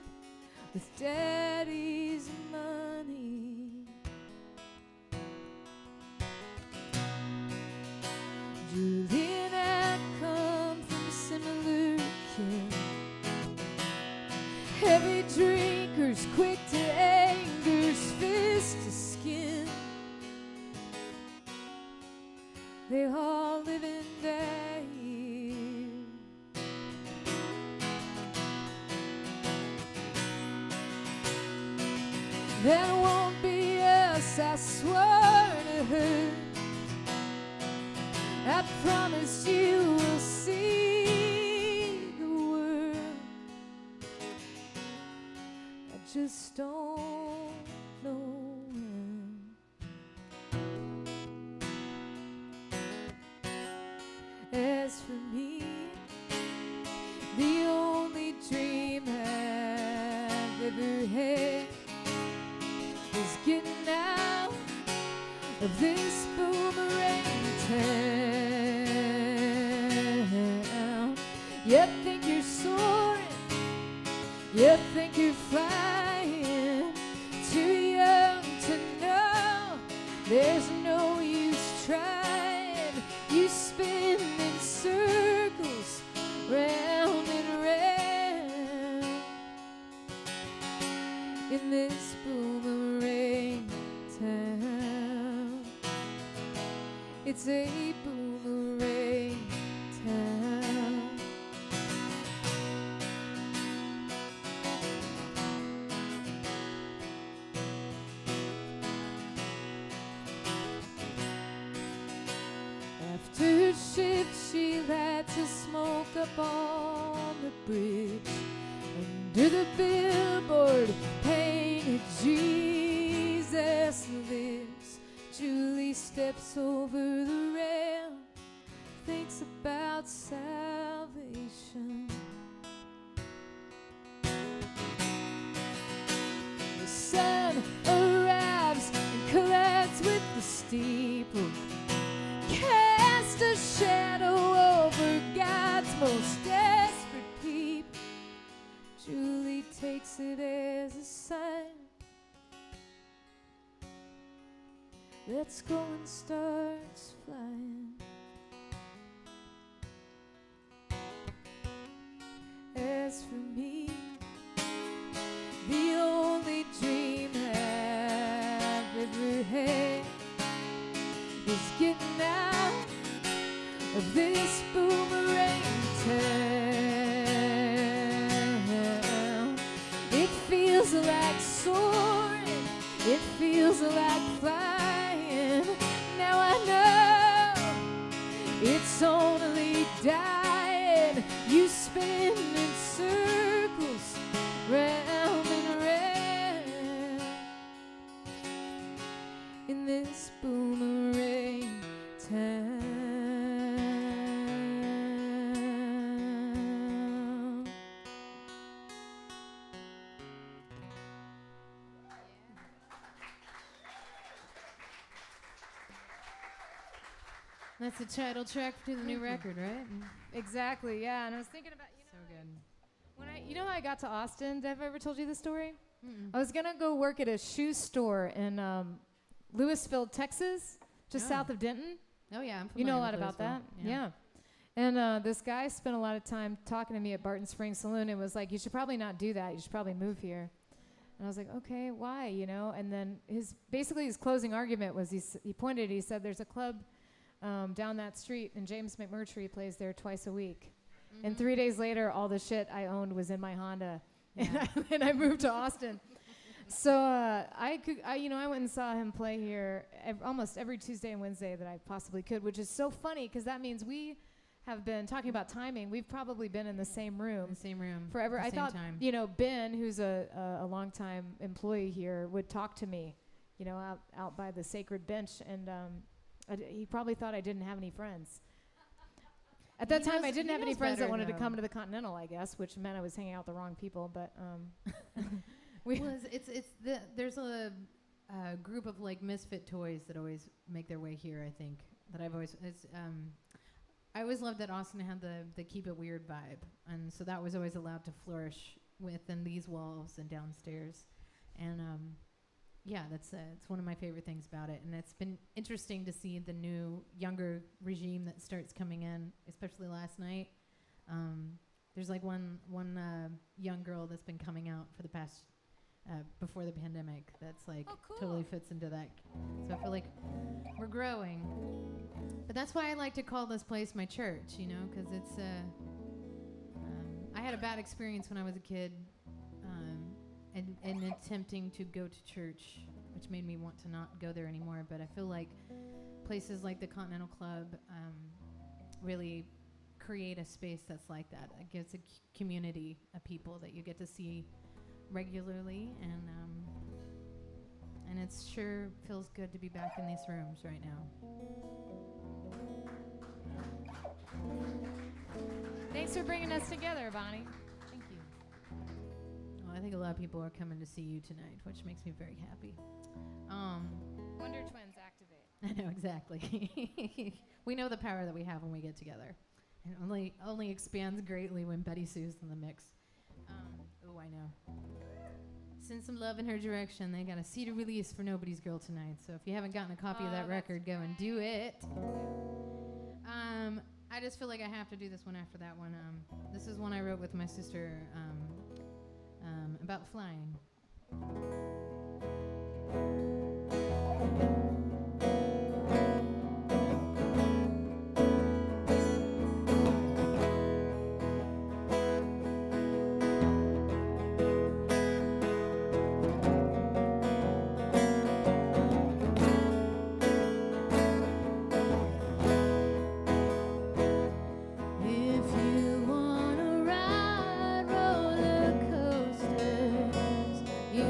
Speaker 2: with daddy's money. Julie and I come from similar kin. Heavy drinkers, quick to anger's fist to skin. They all live and die here. That won't be us, I swore to her. I promise you will see the world. I just don't know when. As for me, the only dream I've ever had is getting out of this boomerang town. You think you're soaring, you think you're flying, too young to know there's no use trying. You spin in circles, round and round, in this boomerang town. It's a boomerang town. After her shift, she lights a smoke up on the bridge. Under the billboard painted Jesus lives. Julie steps over the rail, thinks about salvation. The sun arrives and collides with the steeple, cast a shadow over God's most desperate people. Julie takes it as a sign. Let's go and starts flying. As for me, the only dream I've ever had is getting out of this boomerang town. It feels like soaring, it feels like flying. Now I know it's only dying. You spin in circles, round and round, in this boomerang town.
Speaker 1: That's the title track to the new record, right?
Speaker 3: Exactly, yeah. And I was thinking about,
Speaker 1: So good.
Speaker 3: when I how I got to Austin. Have I ever told you the story?
Speaker 1: Mm-mm.
Speaker 3: I was gonna go work at a shoe store in Louisville, Texas, just
Speaker 1: Oh.
Speaker 3: south of Denton.
Speaker 1: Oh yeah, I'm
Speaker 3: You know a
Speaker 1: familiar
Speaker 3: lot
Speaker 1: with
Speaker 3: about that,
Speaker 1: Louisville.
Speaker 3: yeah. And this guy spent a lot of time talking to me at Barton Springs Saloon and was like, "You should probably not do that. You should probably move here." And I was like, "Okay, why?" And then his closing argument was he said, "There's a club down that street, and James McMurtry plays there twice a week."
Speaker 1: Mm-hmm.
Speaker 3: And 3 days later, all the shit I owned was in my Honda,
Speaker 1: Yeah.
Speaker 3: and I moved to Austin. So I went and saw him play here almost every Tuesday and Wednesday that I possibly could, which is so funny because that means we have been talking about timing. We've probably been in the same
Speaker 1: In
Speaker 3: room
Speaker 1: the same room.
Speaker 3: forever.
Speaker 1: at the
Speaker 3: I
Speaker 1: same
Speaker 3: thought,
Speaker 1: time.
Speaker 3: Ben, who's a longtime employee here, would talk to me, out by the sacred bench, and he probably thought I didn't have any friends. At that
Speaker 1: He
Speaker 3: time, I
Speaker 1: knows-
Speaker 3: didn't
Speaker 1: he
Speaker 3: have any
Speaker 1: knows
Speaker 3: friends that
Speaker 1: better,
Speaker 3: wanted to
Speaker 1: though.
Speaker 3: come to the Continental, I guess, which meant I was hanging out with the wrong people. But
Speaker 1: Well, there's a group of like misfit toys that always make their way here. I think that I always loved that Austin had the keep it weird vibe, and so that was always allowed to flourish within these walls and downstairs, and yeah, it's one of my favorite things about it, and it's been interesting to see the new younger regime that starts coming in, especially last night. There's like one young girl that's been coming out for the past before the pandemic that's like totally fits into that. So I feel like we're growing. But that's why I like to call this place my church, because it's I had a bad experience when I was a kid and attempting to go to church, which made me want to not go there anymore. But I feel like places like the Continental Club really create a space that's like that. It gives a community of people that you get to see regularly, and it sure feels good to be back in these rooms right now.
Speaker 3: thanks for bringing us together, Bonnie.
Speaker 1: Thank you. Well, I think a lot of people are coming to see you tonight, which makes me very happy.
Speaker 3: Wonder Twins activate.
Speaker 1: I know, exactly. We know the power that we have when we get together. And only expands greatly when Betty Sue's in the mix. Oh, I know. Send some love in her direction. They got a CD release for Nobody's Girl tonight. So if you haven't gotten a copy of that record, go and do it. I just feel like I have to do this one after that one. This is one I wrote with my sister about flying.
Speaker 2: You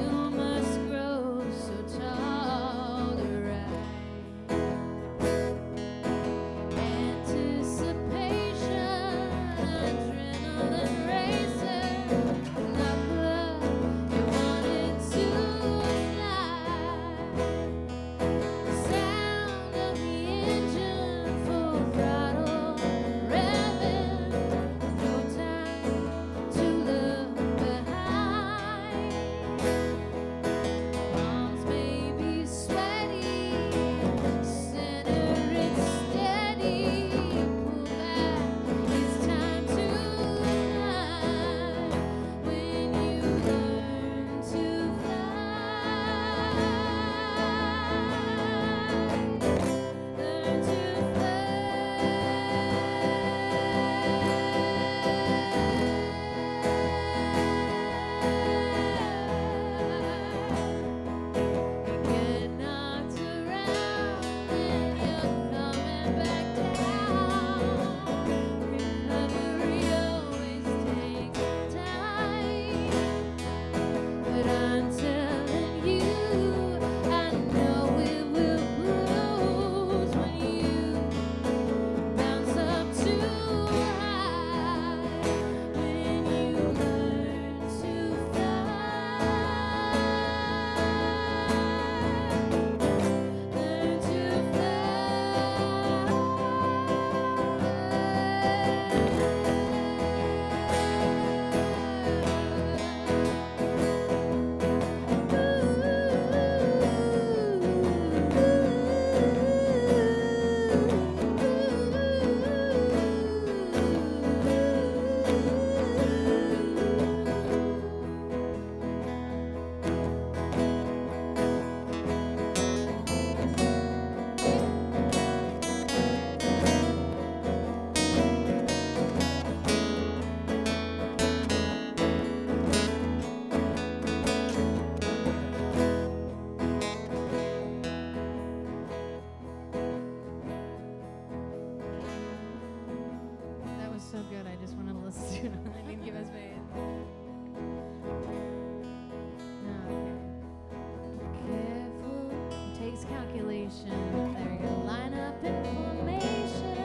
Speaker 1: calculation. There you go. Line up in formation.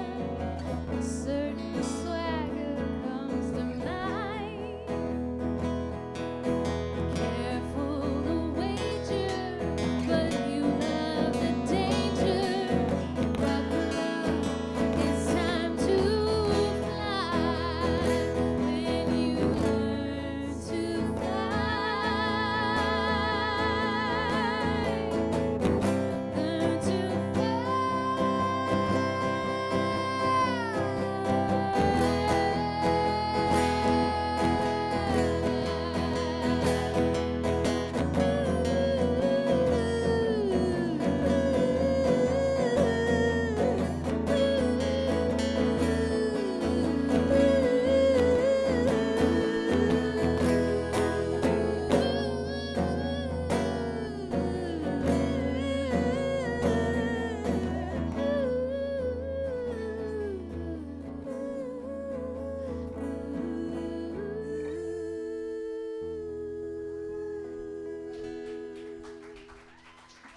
Speaker 1: A certain swagger comes to mind. Careful the wager, but you love the danger. Buckle up, it's time to fly. When you learn to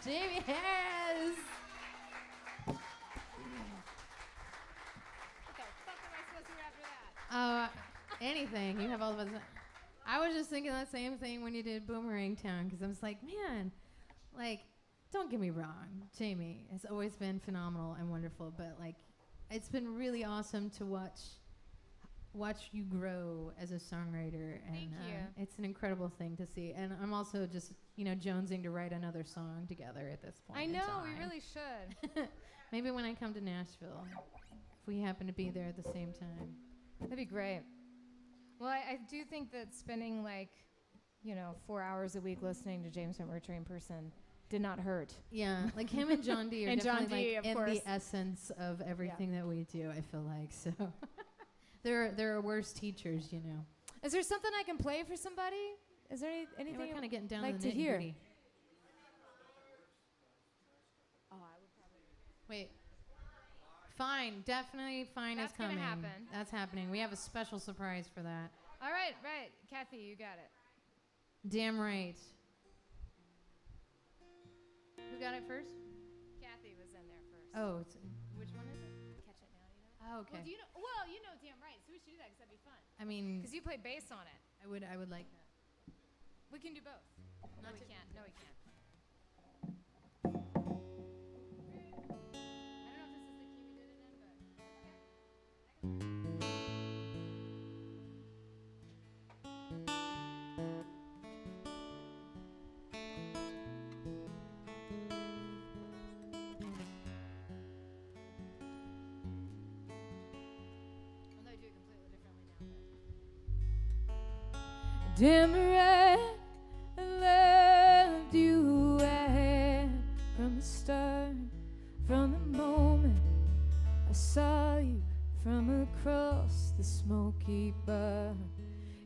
Speaker 1: Jaimee Harris.
Speaker 2: What the fuck am I supposed to do after that?
Speaker 1: Anything. You have all of us. I was just thinking that same thing when you did Boomerang Town, because I was like, man, like, don't get me wrong, Jaimee has always been phenomenal and wonderful, but like, it's been really awesome to watch you grow as a songwriter, and
Speaker 2: Thank you.
Speaker 1: It's an incredible thing to see. And I'm also just, jonesing to write another song together at this point.
Speaker 2: I
Speaker 1: in
Speaker 2: know,
Speaker 1: time.
Speaker 2: we really should.
Speaker 1: Maybe when I come to Nashville, if we happen to be there at the same time.
Speaker 3: That'd be great. Well, I do think that spending 4 hours a week listening to James Whitmore in person did not hurt.
Speaker 1: Yeah, like him and John D are
Speaker 3: And John
Speaker 1: definitely
Speaker 3: D,
Speaker 1: like
Speaker 3: of
Speaker 1: in
Speaker 3: course.
Speaker 1: the essence of everything that we do. I feel like so. There are worse teachers,
Speaker 3: Is there something I can play for somebody? Is there anything
Speaker 1: we're kind of getting down
Speaker 3: like
Speaker 1: to the
Speaker 3: to hear?
Speaker 1: nitty-gritty.
Speaker 3: Oh, I would probably.
Speaker 1: Wait. Fine, definitely fine
Speaker 3: That's
Speaker 1: is coming.
Speaker 3: gonna happen.
Speaker 1: That's happening. We have a special surprise for that.
Speaker 3: All right, right. Kathy, you got it.
Speaker 1: Damn right. Who got it first?
Speaker 3: Kathy was in there first.
Speaker 1: Oh, which one is it?
Speaker 3: Catch it now,
Speaker 1: Oh, okay.
Speaker 2: Well, you know damn right, so we should do that because that'd be fun.
Speaker 1: I mean,
Speaker 3: Because you play bass on it.
Speaker 1: I would like that.
Speaker 3: We can do both. No, we can't. No, we can't.
Speaker 2: I don't know if this is the key we did it in, but
Speaker 3: Although I do it completely differently now.
Speaker 2: damn right, I loved you from the start, from the moment I saw you from across the smoky bar.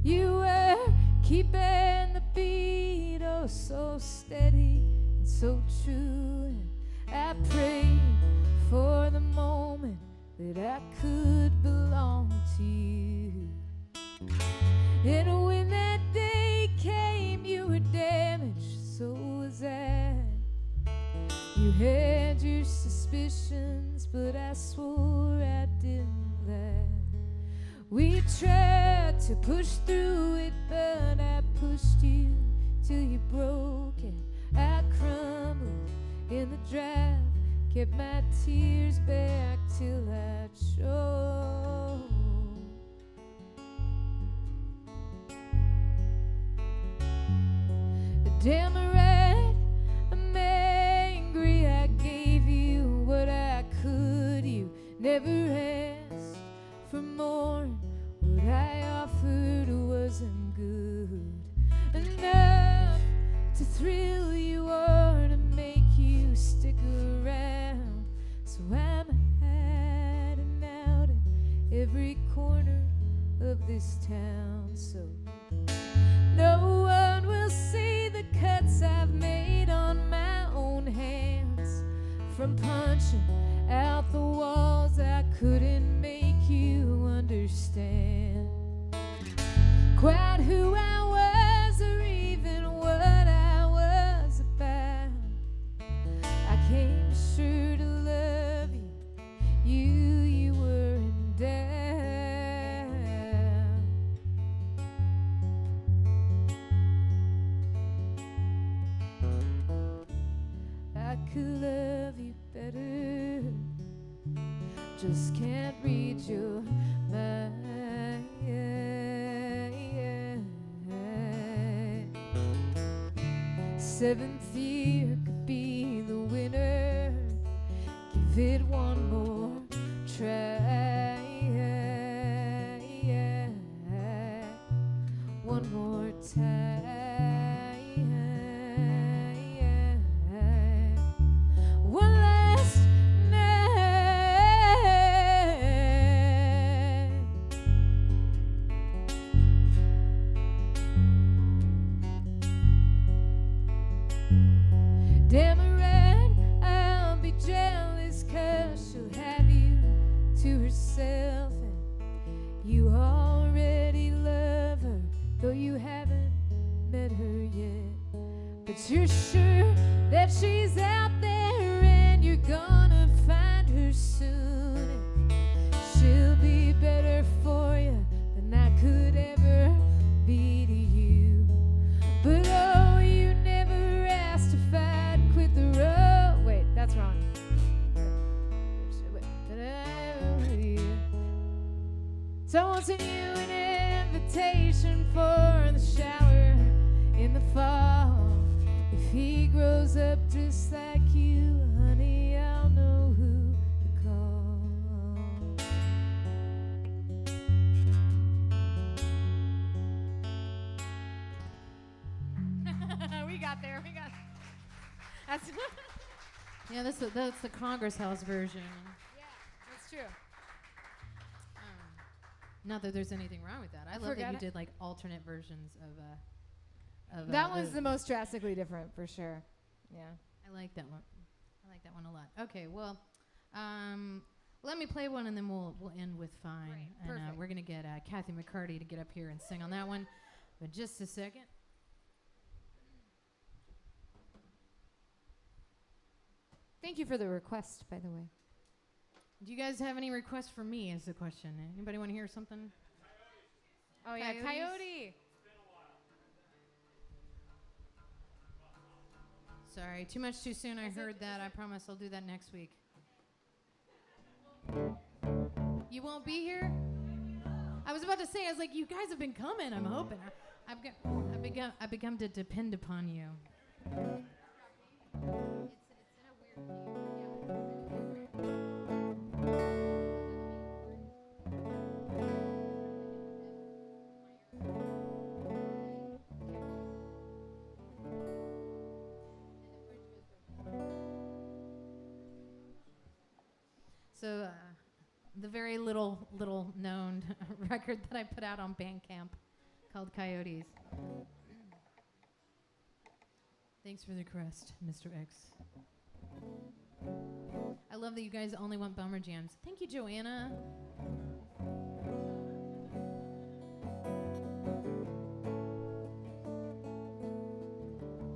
Speaker 2: You were keeping the beat oh so steady and so true, and I prayed for the moment that I could belong to you. And when that day came, you were damaged, so was I. You had your suspicions, but I swore I didn't lie. We tried to push through it, but I pushed you till you broke, and I crumbled in the drive, kept my tears back till I choked. Damn right, I'm angry. I gave you what I could. You never asked for more. What I offered wasn't good enough to thrill you or to make you stick around. So I'm hiding out in every corner of this town, so no one will see the cuts I've made on my own hands. From punching out the walls, I couldn't make you understand quite who I was or even what I was about. I could love you better. Just can't read your mind. Seventh year could be the winner. Give it one more try. One more time. One last night. Damn it right, I'll be jealous 'cause she'll have you to herself, and you already love her, though you haven't met her yet. But you're sure that she's out there, and you're gonna find her soon, and she'll be better for you than I could ever be to you. But oh, you never asked if I'd quit the road. Wait, that's wrong. So I won't send you an invitation for the shower in the fall. If he grows up just like you, honey, I'll know who to call.
Speaker 1: We got there. We got. That's yeah. That's the Congress House version.
Speaker 3: Yeah, that's true.
Speaker 1: Not that there's anything wrong with that. I love that
Speaker 3: forgot
Speaker 1: you
Speaker 3: it.
Speaker 1: did like alternate versions of
Speaker 3: That one's the most drastically different for sure. Yeah.
Speaker 1: I like that one. I like that one a lot. Okay, well, let me play one and then we'll end with Fine.
Speaker 3: Right,
Speaker 1: And
Speaker 3: perfect.
Speaker 1: we're gonna get Kathy McCarty to get up here and sing on that one. But just a second.
Speaker 3: Thank you for the request, by the way.
Speaker 1: Do you guys have any requests for me? Is the question. Anybody want to hear something?
Speaker 3: Oh yeah,
Speaker 1: Coyotes?
Speaker 3: Coyote.
Speaker 1: Sorry, too much too soon. I heard that. I promise I'll do that next week. You won't be here? I was about to say, I was like, you guys have been coming. I'm hoping. I've become to depend upon you. It's in a weird So the very little known record that I put out on Bandcamp called Coyotes. Thanks for the crest, Mr. X. I love that you guys only want bummer jams. Thank you, Joanna.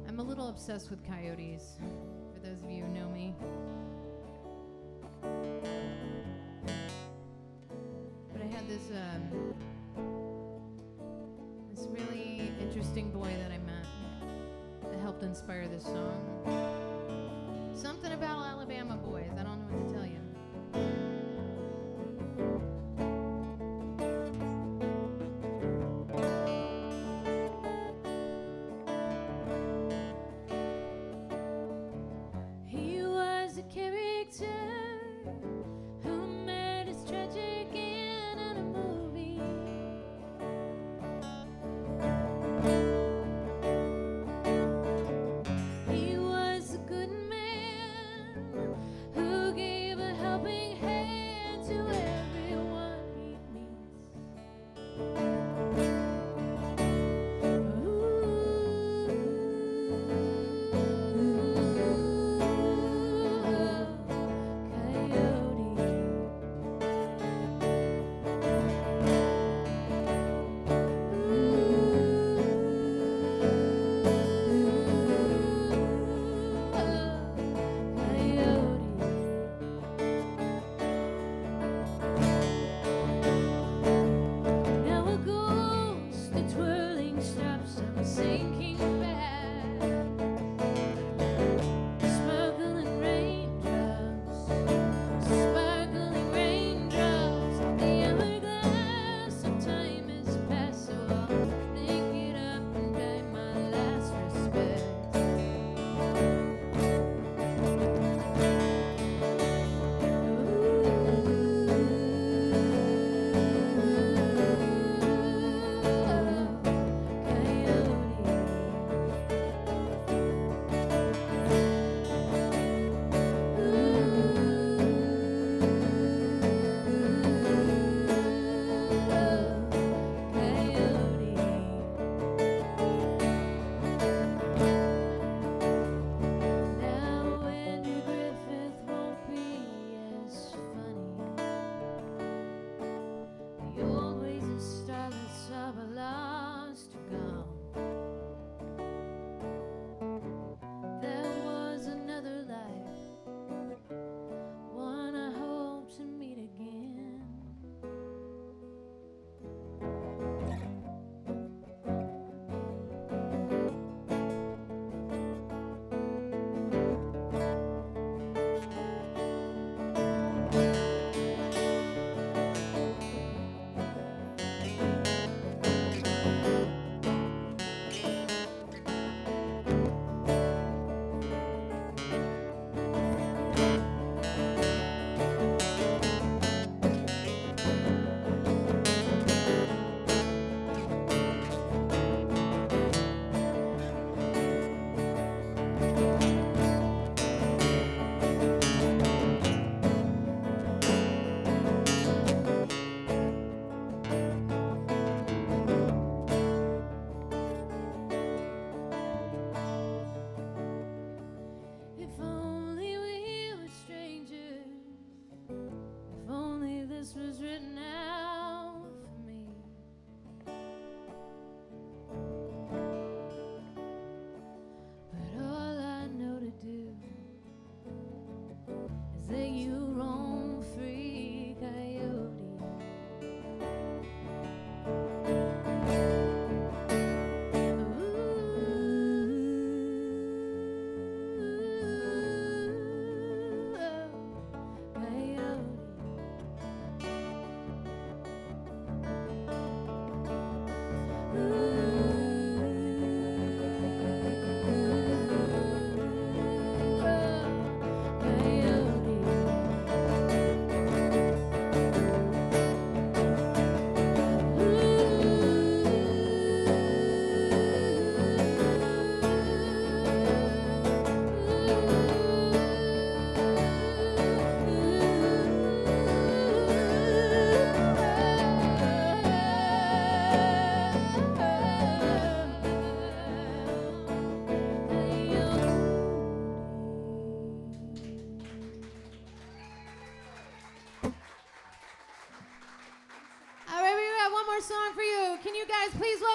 Speaker 1: I'm a little obsessed with Coyotes, for those of you who know me. But I had this really interesting boy that I met that helped inspire this song. Something about Alabama boys. I don't know what to tell you. He was a character who made his tragic end in a movie. He was a good man who gave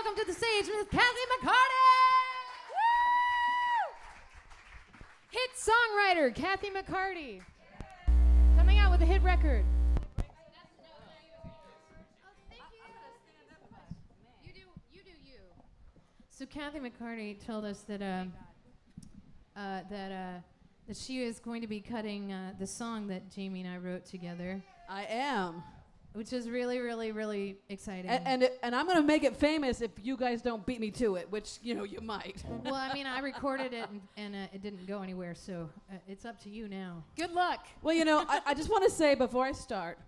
Speaker 1: welcome to the stage Miss Kathy McCarty.
Speaker 3: Hit songwriter Kathy McCarty. Coming out with a hit record.
Speaker 1: So Kathy McCarty told us that that she is going to be cutting the song that Jaimee and I wrote together,
Speaker 4: I am.
Speaker 1: which is really, really, really exciting.
Speaker 4: And I'm going to make it famous if you guys don't beat me to it, which, you know, you might.
Speaker 1: Well, I mean, I recorded it and it didn't go anywhere, so it's up to you now.
Speaker 3: Good luck.
Speaker 4: Well, you know, I just want to say before I start,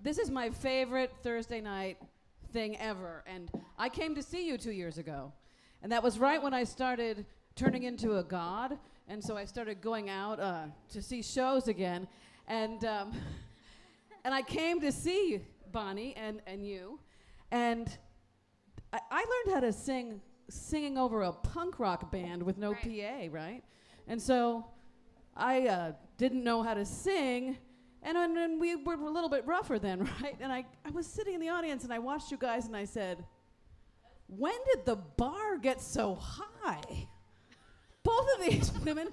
Speaker 4: this is my favorite Thursday night thing ever. And I came to see you 2 years ago. And that was right when I started turning into a god. And so I started going out to see shows again. And I came to see Bonnie and you. And I learned how to singing over a punk rock band with no PA, right? And so I didn't know how to sing. And we were a little bit rougher then, right? And I was sitting in the audience and I watched you guys and I said, when did the bar get so high? Both of these women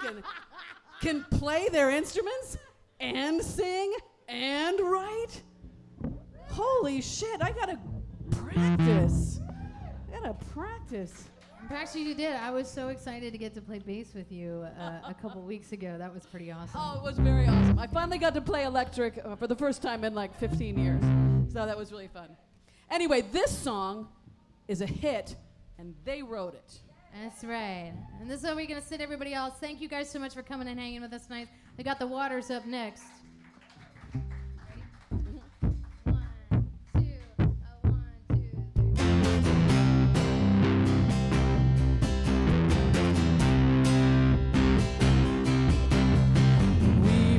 Speaker 4: can play their instruments and sing and write. Holy shit, I gotta practice.
Speaker 1: Actually, you did. I was so excited to get to play bass with you a couple weeks ago. That was pretty awesome.
Speaker 4: Oh, it was very awesome. I finally got to play electric for the first time in like 15 years. So that was really fun. Anyway, this song is a hit, and they wrote it.
Speaker 1: That's right. And this is where we're going to sit everybody else. Thank you guys so much for coming and hanging with us tonight. We got the Waters up next.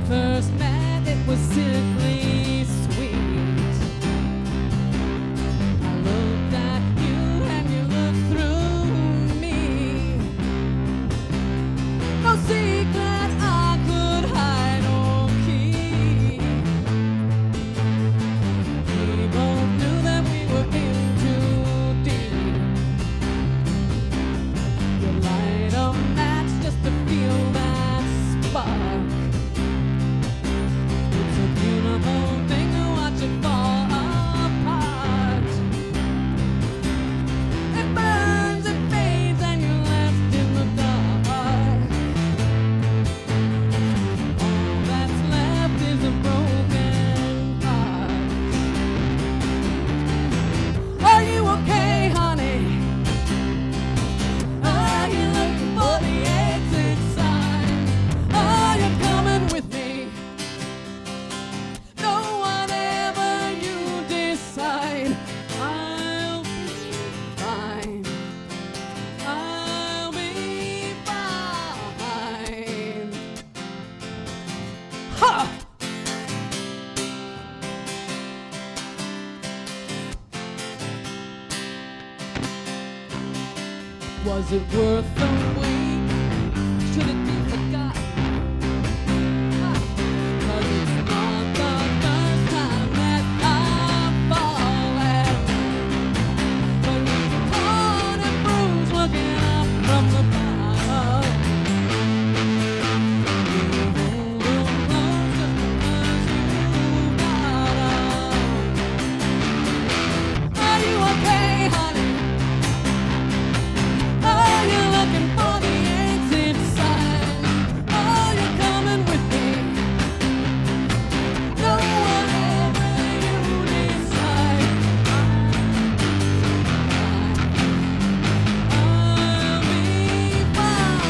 Speaker 4: First met, it was simply sweet. I looked at you and you looked through me. No secret I could hide or keep. We both knew that we were in too deep. You light a match just to feel that spark. Beautiful thing to watch it fall apart. It burns, it fades, and you're left in the dark. All that's left is a broken heart. Are you okay, honey? Are you looking for the exit sign? Are you coming with me? Was it worth the wait? Should it be forgotten? 'Cause it's not the first time that I've fallen. But you're torn and bruised, looking up from the bottom. You hold them close just because you got 'em. Are you okay, honey? Are you looking for the exit sign? Are you coming with me? No, whatever you decide, I'll be fine.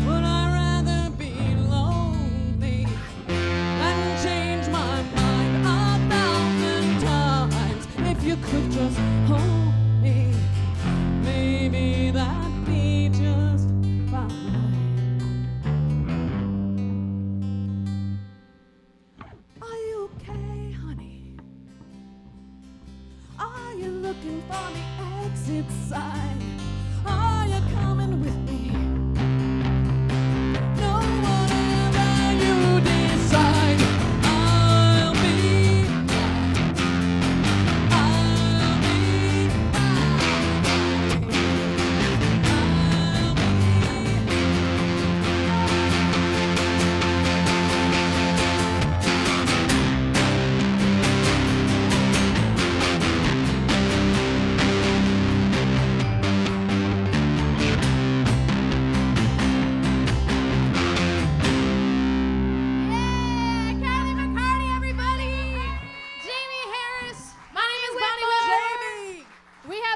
Speaker 4: Would I rather be lonely than change my mind 1,000 times? If you could just hold me, maybe that'd be just fine. Are you okay, honey? Are you looking for the exit sign? Are you coming with me? No, whatever you decide, I'll be fine.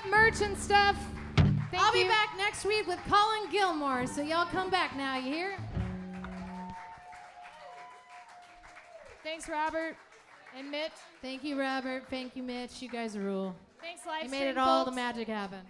Speaker 3: up merch and stuff. Thank
Speaker 1: I'll
Speaker 3: you.
Speaker 1: be back next week with Colin Gilmore, so y'all come back now, you hear?
Speaker 3: Thanks, Robert and Mitch.
Speaker 1: Thank you, Robert. Thank you, Mitch. You guys rule.
Speaker 3: Thanks, live
Speaker 1: You made
Speaker 3: stream
Speaker 1: it all the
Speaker 3: folks.
Speaker 1: magic happen.